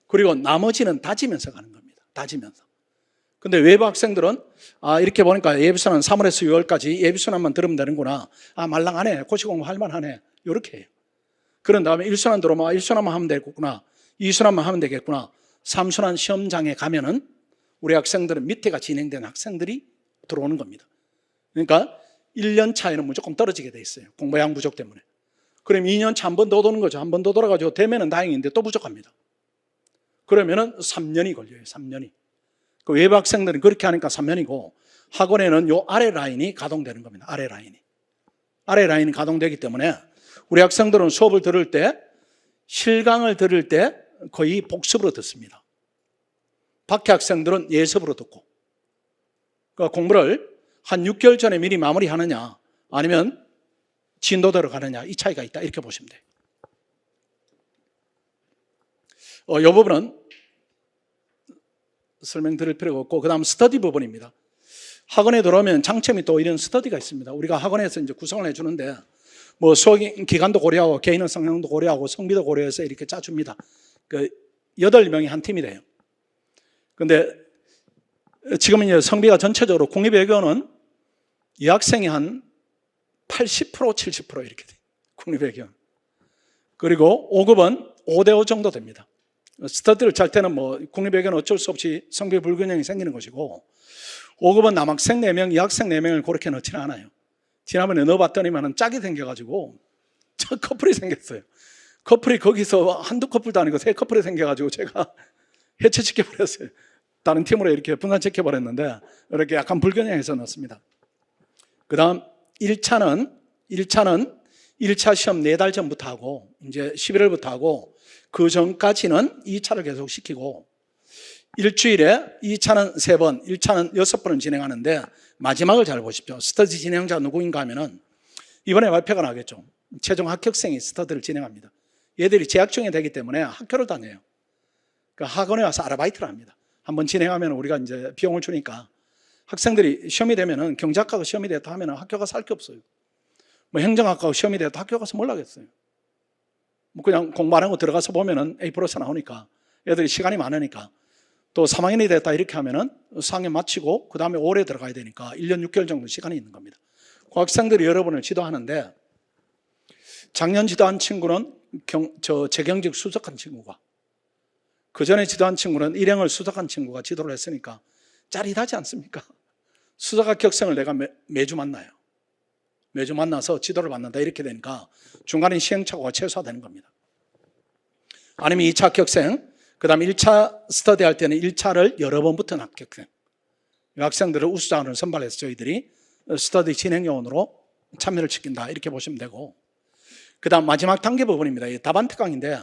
그리고 나머지는 다지면서 가는 겁니다. 다지면서. 근데 외부 학생들은 이렇게 보니까 예비순환 3월에서 6월까지 예비순환만 들으면 되는구나. 말랑하네. 고시공부 할만하네. 이렇게 해요. 그런 다음에 1순환 들어오면 1순환만 하면 되겠구나. 2순환만 하면 되겠구나. 3순환 시험장에 가면은 우리 학생들은 밑에가 진행된 학생들이 들어오는 겁니다. 그러니까 1년 차에는 무조건 떨어지게 돼 있어요. 공부량 부족 때문에. 그럼 2년 차 한 번 더 도는 거죠. 한 번 더 돌아가지고 되면은 다행인데 또 부족합니다. 그러면은 3년이 걸려요. 3년이. 그 외부 학생들은 그렇게 하니까 3년이고, 학원에는 요 아래 라인이 가동되는 겁니다. 아래 라인이. 아래 라인이 가동되기 때문에 우리 학생들은 수업을 들을 때, 실강을 들을 때 거의 복습으로 듣습니다. 밖에 학생들은 예습으로 듣고. 그러니까 공부를 한 6개월 전에 미리 마무리하느냐, 아니면 진도대로 가느냐 이 차이가 있다 이렇게 보시면 돼요. 이 부분은 설명드릴 필요가 없고 그 다음 스터디 부분입니다. 학원에 들어오면 장점이 또 이런 스터디가 있습니다. 우리가 학원에서 이제 구성을 해주는데 뭐 수업 기간도 고려하고 개인의 성향도 고려하고 성비도 고려해서 이렇게 짜줍니다. 그 8명이 한 팀이 돼요. 근데 지금은 이제 성비가 전체적으로 국립외교는 여학생이 한 80% 70% 이렇게 돼요. 국립외교. 그리고 5급은 5대5 정도 됩니다. 스터디를 짤 때는 뭐 국립외교는 어쩔 수 없이 성비 불균형이 생기는 것이고 5급은 남학생 4명, 여학생 4명을 그렇게 넣지는 않아요. 지난번에 넣어봤더니만 짝이 생겨가지고 저 커플이 생겼어요. 커플이 거기서 한두 커플도 아니고 3커플이 생겨가지고 제가 해체시켜버렸어요. 다른 팀으로 이렇게 분산시켜버렸는데 이렇게 약간 불균형해서 넣습니다. 그 다음 1차는 1차 시험 4달 전부터 하고 이제 11월부터 하고 그 전까지는 2차를 계속 시키고 일주일에 2차는 3번, 1차는 6번을 진행하는데 마지막을 잘 보십시오. 스터디 진행자 누구인가 하면은 이번에 발표가 나겠죠. 최종 합격생이 스터디를 진행합니다. 얘들이 재학 중에 되기 때문에 학교를 다녀요. 그러니까 학원에 와서 아르바이트를 합니다. 한번 진행하면 우리가 이제 비용을 주니까 학생들이 시험이 되면은 경제학과가 시험이 됐다 하면은 학교 가서 할 게 없어요. 뭐 행정학과가 시험이 됐다 학교 가서 뭘 하겠어요. 뭐 그냥 공부 안 하고 들어가서 보면은 A 플러스 나오니까 애들이 시간이 많으니까 또 3학년이 됐다 이렇게 하면은 4학년 마치고 그 다음에 올해 들어가야 되니까 1년 6개월 정도 시간이 있는 겁니다. 그 학생들이 여러분을 지도하는데 작년 지도한 친구는 재경직 수석한 친구가 그 전에 지도한 친구는 일행을 수석한 친구가 지도를 했으니까 짜릿하지 않습니까? 수석 합격생을 내가 매주 만나요. 매주 만나서 지도를 받는다 이렇게 되니까 중간에 시행착오가 최소화되는 겁니다. 아니면 2차 합격생, 그 다음에 1차 스터디 할 때는 1차를 여러 번 붙은 합격생. 이 학생들을 우수자원을 선발해서 저희들이 스터디 진행 요원으로 참여를 시킨다 이렇게 보시면 되고 그 다음 마지막 단계 부분입니다. 이 답안 특강인데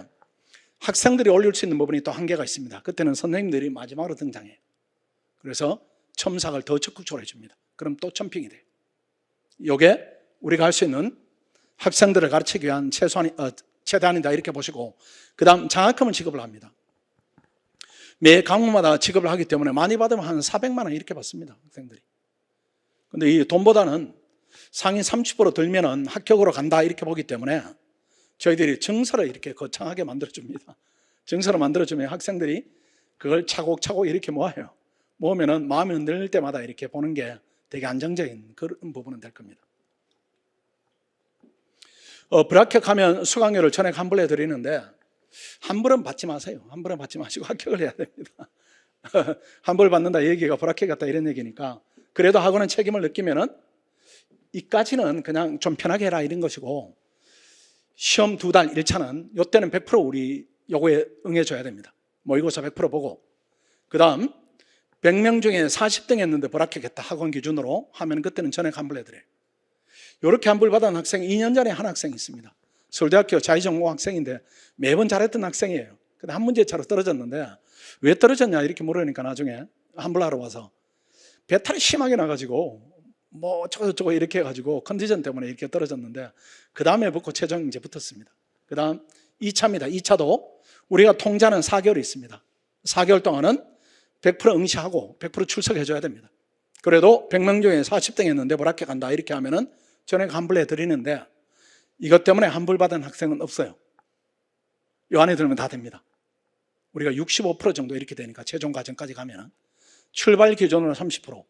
학생들이 올릴 수 있는 부분이 또 한계가 있습니다. 그때는 선생님들이 마지막으로 등장해요. 그래서 첨삭을 더 적극적으로 해줍니다. 그럼 또 점핑이 돼요. 이게 우리가 할 수 있는 학생들을 가르치기 위한 최대한이다 이렇게 보시고 그 다음 장학금을 지급을 합니다. 매 과목마다 지급을 하기 때문에 많이 받으면 한 400만 원 이렇게 받습니다. 학생들이. 근데 이 돈보다는 상위 30% 들면은 합격으로 간다 이렇게 보기 때문에 저희들이 정서를 이렇게 거창하게 만들어줍니다. 정서를 만들어주면 학생들이 그걸 차곡차곡 이렇게 모아요. 모으면은 마음이 흔들릴 때마다 이렇게 보는 게 되게 안정적인 그런 부분은 될 겁니다. 불합격하면 수강료를 전액 환불해 드리는데 환불은 받지 마세요. 환불은 받지 마시고 합격을 해야 됩니다. 환불 받는다 얘기가 불합격 같다 이런 얘기니까 그래도 학원은 책임을 느끼면은 이까지는 그냥 좀 편하게 해라 이런 것이고 시험 2달 1차는 이때는 100% 우리 요구에 응해줘야 됩니다. 모의고사 100% 보고 그 다음 100명 중에 40등 했는데 불합격했다 학원 기준으로 하면 그때는 전액 환불해드려요. 이렇게 환불받은 학생이 2년 전에 한 학생이 있습니다. 서울대학교 자유전공 학생인데 매번 잘했던 학생이에요. 근데 한 문제 차로 떨어졌는데 왜 떨어졌냐 이렇게 물으니까 나중에 환불하러 와서 배탈이 심하게 나가지고 뭐 저거 이렇게 해가지고 컨디션 때문에 이렇게 떨어졌는데 그 다음에 붙고 최종 이제 붙었습니다. 그 다음 2차입니다. 2차도 우리가 통자는 4개월이 있습니다. 4개월 동안은 100% 응시하고 100% 출석해줘야 됩니다. 그래도 100명 중에 40등 했는데 불합격한다 이렇게 하면은 전액 환불해 드리는데 이것 때문에 환불받은 학생은 없어요. 이 안에 들면 다 됩니다. 우리가 65% 정도 이렇게 되니까 최종 과정까지 가면은 출발 기준으로 30%,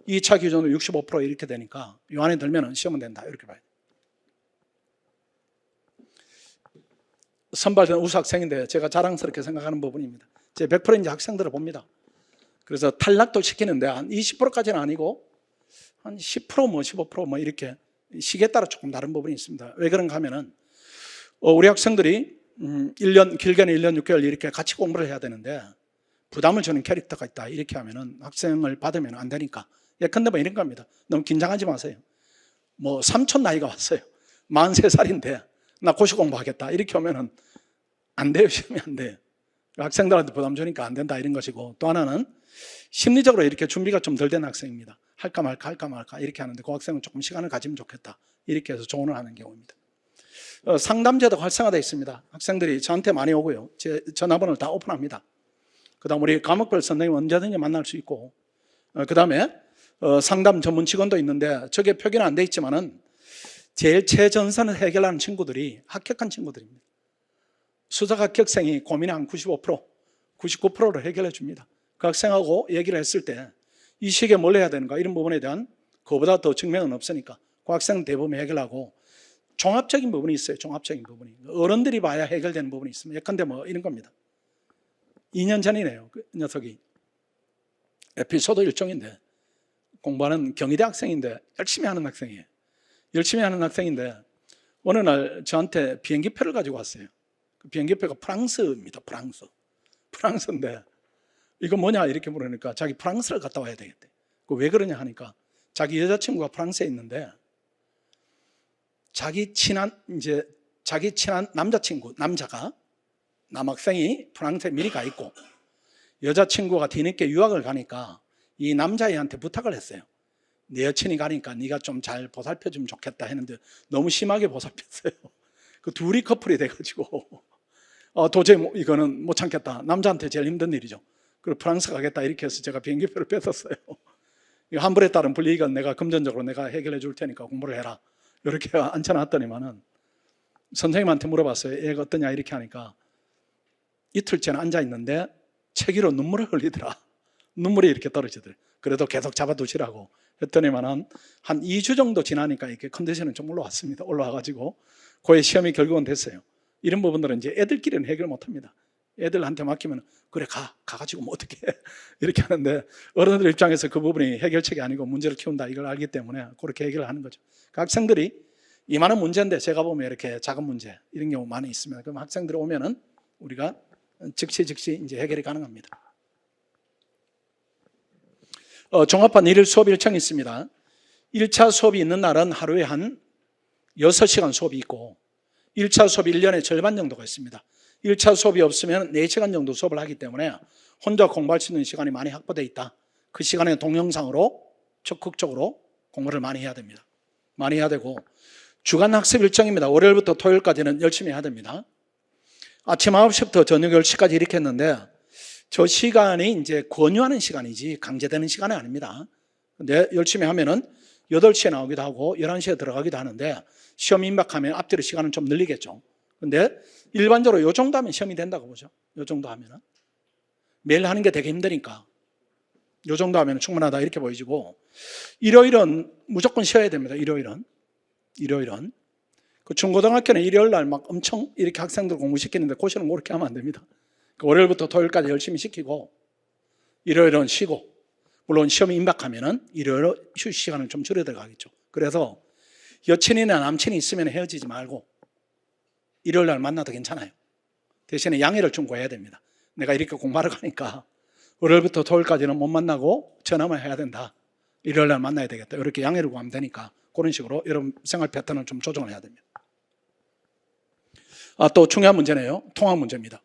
2차 기준으로 65% 이렇게 되니까 이 안에 들면은 시험은 된다 이렇게 봐요. 선발된 우수 학생인데 제가 자랑스럽게 생각하는 부분입니다. 제 100%인지 학생들을 봅니다. 그래서 탈락도 시키는데 한 20%까지는 아니고 한 10% 뭐 15% 뭐 이렇게 시기에 따라 조금 다른 부분이 있습니다. 왜 그런가 하면은 우리 학생들이 1년 길게는 1년 6개월 이렇게 같이 공부를 해야 되는데 부담을 주는 캐릭터가 있다 이렇게 하면은 학생을 받으면 안 되니까 예컨대 뭐 이런 겁니다. 너무 긴장하지 마세요. 뭐 삼촌 나이가 왔어요. 43살인데 나 고시 공부하겠다 이렇게 하면은 안 돼요. 시험이 안 돼요. 학생들한테 부담 주니까 안 된다 이런 것이고 또 하나는 심리적으로 이렇게 준비가 좀 덜 된 학생입니다. 할까 말까 이렇게 하는데 그 학생은 조금 시간을 가지면 좋겠다 이렇게 해서 조언을 하는 경우입니다. 상담제도 활성화되어 있습니다. 학생들이 저한테 많이 오고요. 제 전화번호를 다 오픈합니다. 그 다음 우리 과목별 선생님 언제든지 만날 수 있고, 그 다음에 상담 전문 직원도 있는데 저게 표기는 안 돼 있지만은 제일 최전선을 해결하는 친구들이 합격한 친구들입니다. 수석 합격생이 고민의 한 95%, 99%를 해결해 줍니다. 그 학생하고 얘기를 했을 때 이 시기에 뭘 해야 되는가 이런 부분에 대한 그보다 더 증명은 없으니까 그 학생은 대부분 해결하고, 종합적인 부분이 있어요. 종합적인 부분이 어른들이 봐야 해결되는 부분이 있습니다. 예컨대 뭐 이런 겁니다. 2년 전이네요. 그 녀석이 에피소드 일종인데 공부하는 경희대 학생인데 열심히 하는 학생이에요. 열심히 하는 학생인데 어느 날 저한테 비행기표를 가지고 왔어요. 그 비행기표가 프랑스입니다. 프랑스인데 이거 뭐냐 이렇게 물으니까 자기 프랑스를 갔다 와야 되겠대. 왜 그러냐 하니까 자기 여자친구가 프랑스에 있는데 자기 친한 남자가 남학생이 프랑스에 미리 가 있고 여자친구가 뒤늦게 유학을 가니까 이 남자애한테 부탁을 했어요. 내 여친이 가니까 네가 좀 잘 보살펴주면 좋겠다 했는데 너무 심하게 보살폈어요. 그 둘이 커플이 돼가지고 도저히 이거는 못 참겠다. 남자한테 제일 힘든 일이죠. 그리고 프랑스 가겠다 이렇게 해서 제가 비행기표를 뺏었어요. 환불에 따른 불이익은 내가 금전적으로 내가 해결해 줄 테니까 공부를 해라. 이렇게 앉혀놨더니만은 선생님한테 물어봤어요. 애가 어떠냐 이렇게 하니까 이틀째는 앉아있는데 체기로 눈물을 흘리더라. 눈물이 이렇게 떨어지더라. 그래도 계속 잡아두시라고 했더니만은 한 2주 정도 지나니까 이렇게 컨디션은 좀 올라왔습니다. 올라와가지고 고의 시험이 결국은 됐어요. 이런 부분들은 이제 애들끼리는 해결 못합니다. 애들한테 맡기면 그래 가가지고 뭐 어떻게 이렇게 하는데 어른들 입장에서 그 부분이 해결책이 아니고 문제를 키운다 이걸 알기 때문에 그렇게 해결을 하는 거죠. 그 학생들이 이만한 문제인데 제가 보면 이렇게 작은 문제 이런 경우 많이 있습니다. 그럼 학생들이 오면은 우리가 즉시 이제 해결이 가능합니다. 종합반 일일 수업 일정이 있습니다. 1차 수업이 있는 날은 하루에 한 6시간 수업이 있고 1차 수업이 1년의 절반 정도가 있습니다. 1차 수업이 없으면 4시간 정도 수업을 하기 때문에 혼자 공부할 수 있는 시간이 많이 확보되어 있다. 그 시간에 동영상으로 적극적으로 공부를 많이 해야 됩니다. 많이 해야 되고 주간 학습 일정입니다. 월요일부터 토요일까지는 열심히 해야 됩니다. 아침 9시부터 저녁 10시까지 이렇게 했는데 저 시간이 이제 권유하는 시간이지 강제되는 시간이 아닙니다. 근데 열심히 하면은 8시에 나오기도 하고 11시에 들어가기도 하는데 시험 임박하면 앞뒤로 시간은 좀 늘리겠죠. 근데 일반적으로 요 정도 하면 시험이 된다고 보죠. 요 정도 하면은. 매일 하는 게 되게 힘드니까 요 정도 하면 충분하다 이렇게 보여지고 일요일은 무조건 쉬어야 됩니다. 일요일은. 그 중고등학교는 일요일 날 막 엄청 이렇게 학생들 공부시키는데 고시는 그렇게 하면 안 됩니다. 그 월요일부터 토요일까지 열심히 시키고 일요일은 쉬고 물론 시험이 임박하면은 일요일 휴식 시간을 좀 줄여들어가겠죠. 그래서 여친이나 남친이 있으면 헤어지지 말고 일요일 날 만나도 괜찮아요. 대신에 양해를 좀 구해야 됩니다. 내가 이렇게 공부하러 가니까 월요일부터 토요일까지는 못 만나고 전화만 해야 된다. 일요일 날 만나야 되겠다. 이렇게 양해를 구하면 되니까 그런 식으로 여러분 생활 패턴을 좀 조정을 해야 됩니다. 또 중요한 문제네요. 통학 문제입니다.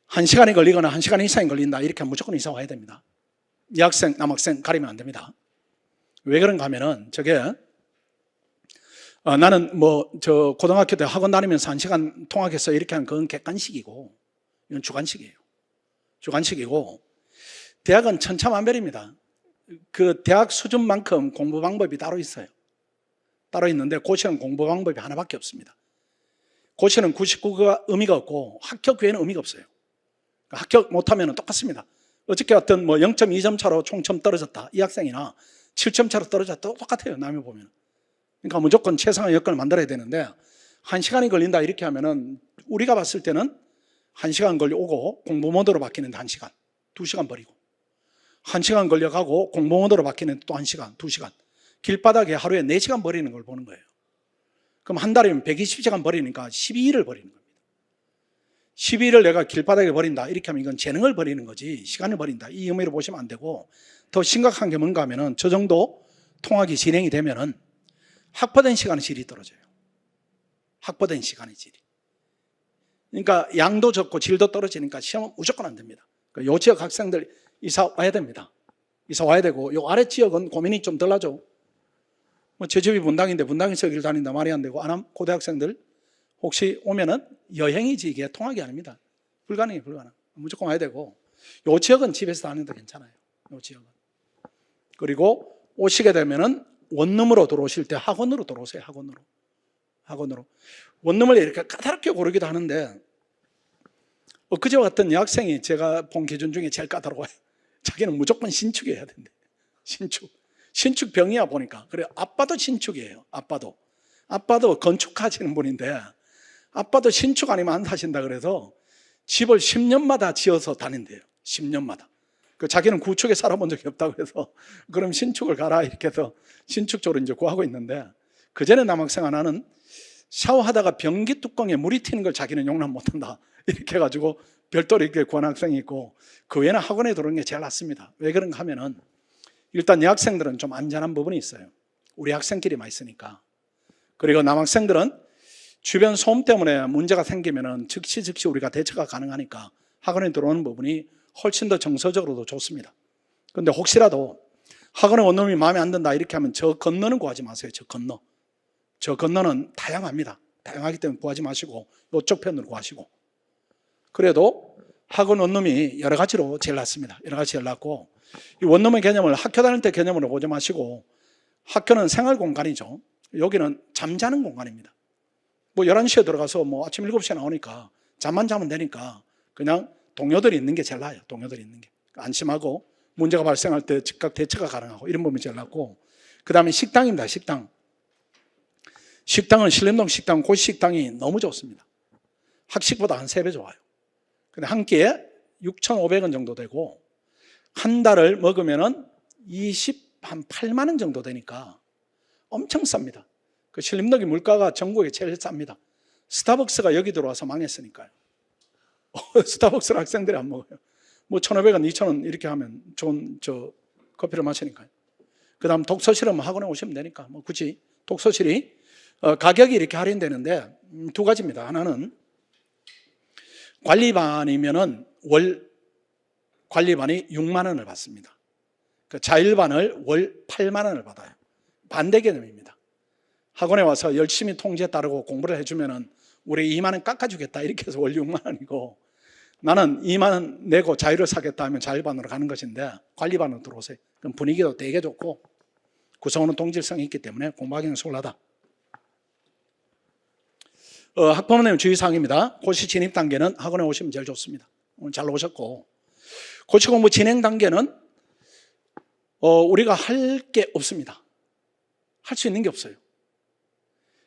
1시간이 걸리거나 1시간 이상이 걸린다. 이렇게 하면 무조건 이사 와야 됩니다. 여학생, 남학생 가리면 안 됩니다. 왜 그런가 하면은 저게 나는 저 고등학교 때 학원 다니면서 1시간 통학했어 이렇게 하는 그건 객관식이고 이건 주관식이에요. 주관식이고 대학은 천차만별입니다. 그 대학 수준만큼 공부 방법이 따로 있어요. 따로 있는데 고시는 공부 방법이 하나밖에 없습니다. 고시는 99가 의미가 없고 합격 외에는 의미가 없어요. 합격 못하면 똑같습니다. 어저께 어떤 0.2점 차로 총점 떨어졌다. 이 학생이나 7점 차로 떨어졌다. 똑같아요. 남이 보면. 그러니까 무조건 최상의 여건을 만들어야 되는데 1시간이 걸린다 이렇게 하면은 우리가 봤을 때는 1시간 걸려오고 공부 모드로 바뀌는데 1시간, 2시간 버리고 1시간 걸려가고 공부 모드로 바뀌는데 또 1시간, 2시간 길바닥에 하루에 4시간 버리는 걸 보는 거예요. 그럼 한 달이면 120시간 버리니까 12일을 버리는 겁니다. 12일을 내가 길바닥에 버린다 이렇게 하면 이건 재능을 버리는 거지 시간을 버린다 이 의미로 보시면 안 되고 더 심각한 게 뭔가 하면은 저 정도 통학이 진행이 되면은 확보된 시간의 질이 떨어져요. 확보된 시간의 질이. 그러니까 양도 적고 질도 떨어지니까 시험은 무조건 안 됩니다. 그러니까 요 지역 학생들 이사 와야 됩니다. 이사 와야 되고 요 아래 지역은 고민이 좀 덜 하죠. 뭐 제 집이 분당인데 분당에서 길 다닌다 말이 안 되고, 안암 고대학생들 혹시 오면은 여행이지 이게 통학이 아닙니다. 불가능해요, 불가능. 무조건 와야 되고, 요 지역은 집에서 다니도 괜찮아요. 요 지역은. 그리고 오시게 되면은 원룸으로 들어오실 때 학원으로 들어오세요. 학원으로. 원룸을 이렇게 까다롭게 고르기도 하는데, 그제와 같은 여학생이 제가 본 기준 중에 제일 까다로워요. 자기는 무조건 신축해야 된대. 신축병이야 보니까. 그래, 아빠도 신축이에요. 아빠도 건축하시는 분인데, 아빠도 신축 아니면 안 사신다 그래서 집을 10년마다 지어서 다닌대요. 10년마다. 자기는 구축에 살아본 적이 없다고 해서, 그럼 신축을 가라 이렇게 해서 신축 쪽으로 이제 구하고 있는데, 그전에 남학생 하나는 샤워하다가 변기 뚜껑에 물이 튀는 걸 자기는 용납 못한다 이렇게 해가지고 별도로 이렇게 구한 학생이 있고, 그 외에는 학원에 들어오는 게 제일 낫습니다. 왜 그런가 하면은, 일단 여학생들은 좀 안전한 부분이 있어요. 우리 학생끼리만 있으니까. 그리고 남학생들은 주변 소음 때문에 문제가 생기면은 즉시 우리가 대처가 가능하니까 학원에 들어오는 부분이 훨씬 더 정서적으로도 좋습니다. 그런데 혹시라도 학원의 원룸이 마음에 안 든다 이렇게 하면 저 건너는 구하지 마세요. 저 건너는 다양합니다. 다양하기 때문에 구하지 마시고 이쪽 편으로 구하시고. 그래도 학원 원룸이 여러 가지로 제일 낫습니다. 여러 가지 제일 낫고, 이 원룸의 개념을 학교 다닐 때 개념으로 보지 마시고, 학교는 생활 공간이죠. 여기는 잠자는 공간입니다. 뭐 11시에 들어가서 뭐 아침 7시에 나오니까 잠만 자면 되니까 그냥 동료들이 있는 게 제일 나아요. 동료들이 있는 게 안심하고 문제가 발생할 때 즉각 대처가 가능하고, 이런 부분이 제일 낫고, 그 다음에 식당입니다. 식당은 신림동 식당, 고시식당이 너무 좋습니다. 학식보다 한 3배 좋아요. 근데 한 끼에 6,500원 정도 되고, 한 달을 먹으면은 8만 원 정도 되니까 엄청 쌉니다. 그 신림동의 물가가 전국에 제일 쌉니다. 스타벅스가 여기 들어와서 망했으니까요. 스타벅스를 학생들이 안 먹어요. 뭐 1,500원, 2,000원 이렇게 하면 좋은 커피를 마시니까요. 그 다음 독서실은 학원에 오시면 되니까 뭐 굳이 독서실이 가격이 이렇게 할인되는데, 2가지입니다. 하나는 관리반이면은 월 관리반이 6만 원을 받습니다. 그 자율반을 월 8만 원을 받아요. 반대 개념입니다. 학원에 와서 열심히 통지에 따르고 공부를 해주면은 우리 2만 원 깎아주겠다 이렇게 해서 월 6만 원이고, 나는 2만 원 내고 자유를 사겠다 하면 자율반으로 가는 것인데, 관리반으로 들어오세요. 그럼 분위기도 되게 좋고 구성원은 동질성이 있기 때문에 공부하기는 수월하다. 학부모님 주의사항입니다. 고시 진입 단계는 학원에 오시면 제일 좋습니다. 오늘 잘 오셨고, 고시 공부 진행 단계는 우리가 할 게 없습니다. 할 수 있는 게 없어요.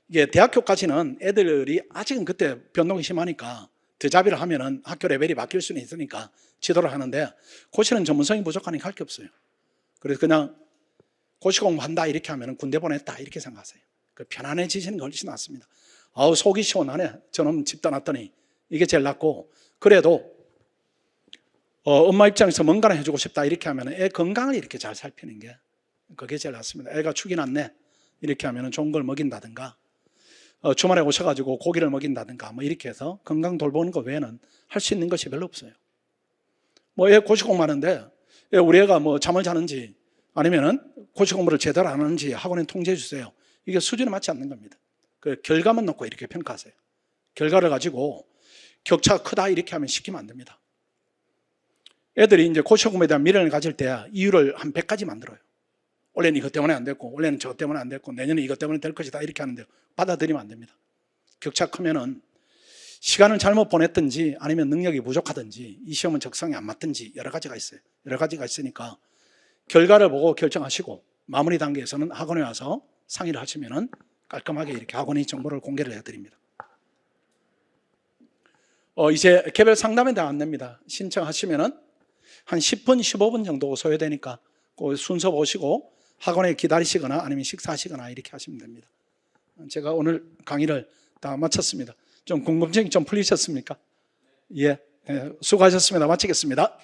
이게 대학교까지는 애들이 아직은 그때 변동이 심하니까 드자비를 하면은 학교 레벨이 바뀔 수는 있으니까 지도를 하는데, 고시는 전문성이 부족하니까 할 게 없어요. 그래서 그냥 고시 공부한다 이렇게 하면은 군대 보냈다 이렇게 생각하세요. 편안해지시는 게 훨씬 낫습니다. 속이 시원하네. 저놈 집 떠났더니 이게 제일 낫고, 그래도 엄마 입장에서 뭔가를 해주고 싶다 이렇게 하면 애 건강을 이렇게 잘 살피는 게 그게 제일 낫습니다. 애가 축이 났네 이렇게 하면 좋은 걸 먹인다든가, 주말에 오셔가지고 고기를 먹인다든가 뭐 이렇게 해서 건강 돌보는 것 외에는 할 수 있는 것이 별로 없어요. 뭐 애 고시 공부하는데 우리 애가 뭐 잠을 자는지 아니면은 고시 공부를 제대로 안 하는지 학원에 통지해 주세요. 이게 수준에 맞지 않는 겁니다. 그 결과만 놓고 이렇게 평가하세요. 결과를 가지고 격차가 크다 이렇게 하면 시키면 안 됩니다. 애들이 이제 고시 공부에 대한 미련을 가질 때 이유를 한 100가지 만들어요. 올해는 이것 때문에 안 됐고, 올해는 저것 때문에 안 됐고, 내년에 이것 때문에 될 것이다 이렇게 하는데, 받아들이면 안 됩니다. 격차 크면은 시간을 잘못 보냈든지 아니면 능력이 부족하든지 이 시험은 적성에 안 맞든지 여러 가지가 있어요. 여러 가지가 있으니까 결과를 보고 결정하시고, 마무리 단계에서는 학원에 와서 상의를 하시면은 깔끔하게 이렇게 학원이 정보를 공개를 해드립니다. 이제 개별 상담에 대한 안내입니다. 신청하시면은 한 10분, 15분 정도 소요되니까 그 순서 보시고 학원에 기다리시거나 아니면 식사하시거나 이렇게 하시면 됩니다. 제가 오늘 강의를 다 마쳤습니다. 좀 궁금증이 좀 풀리셨습니까? 예, 수고하셨습니다. 마치겠습니다.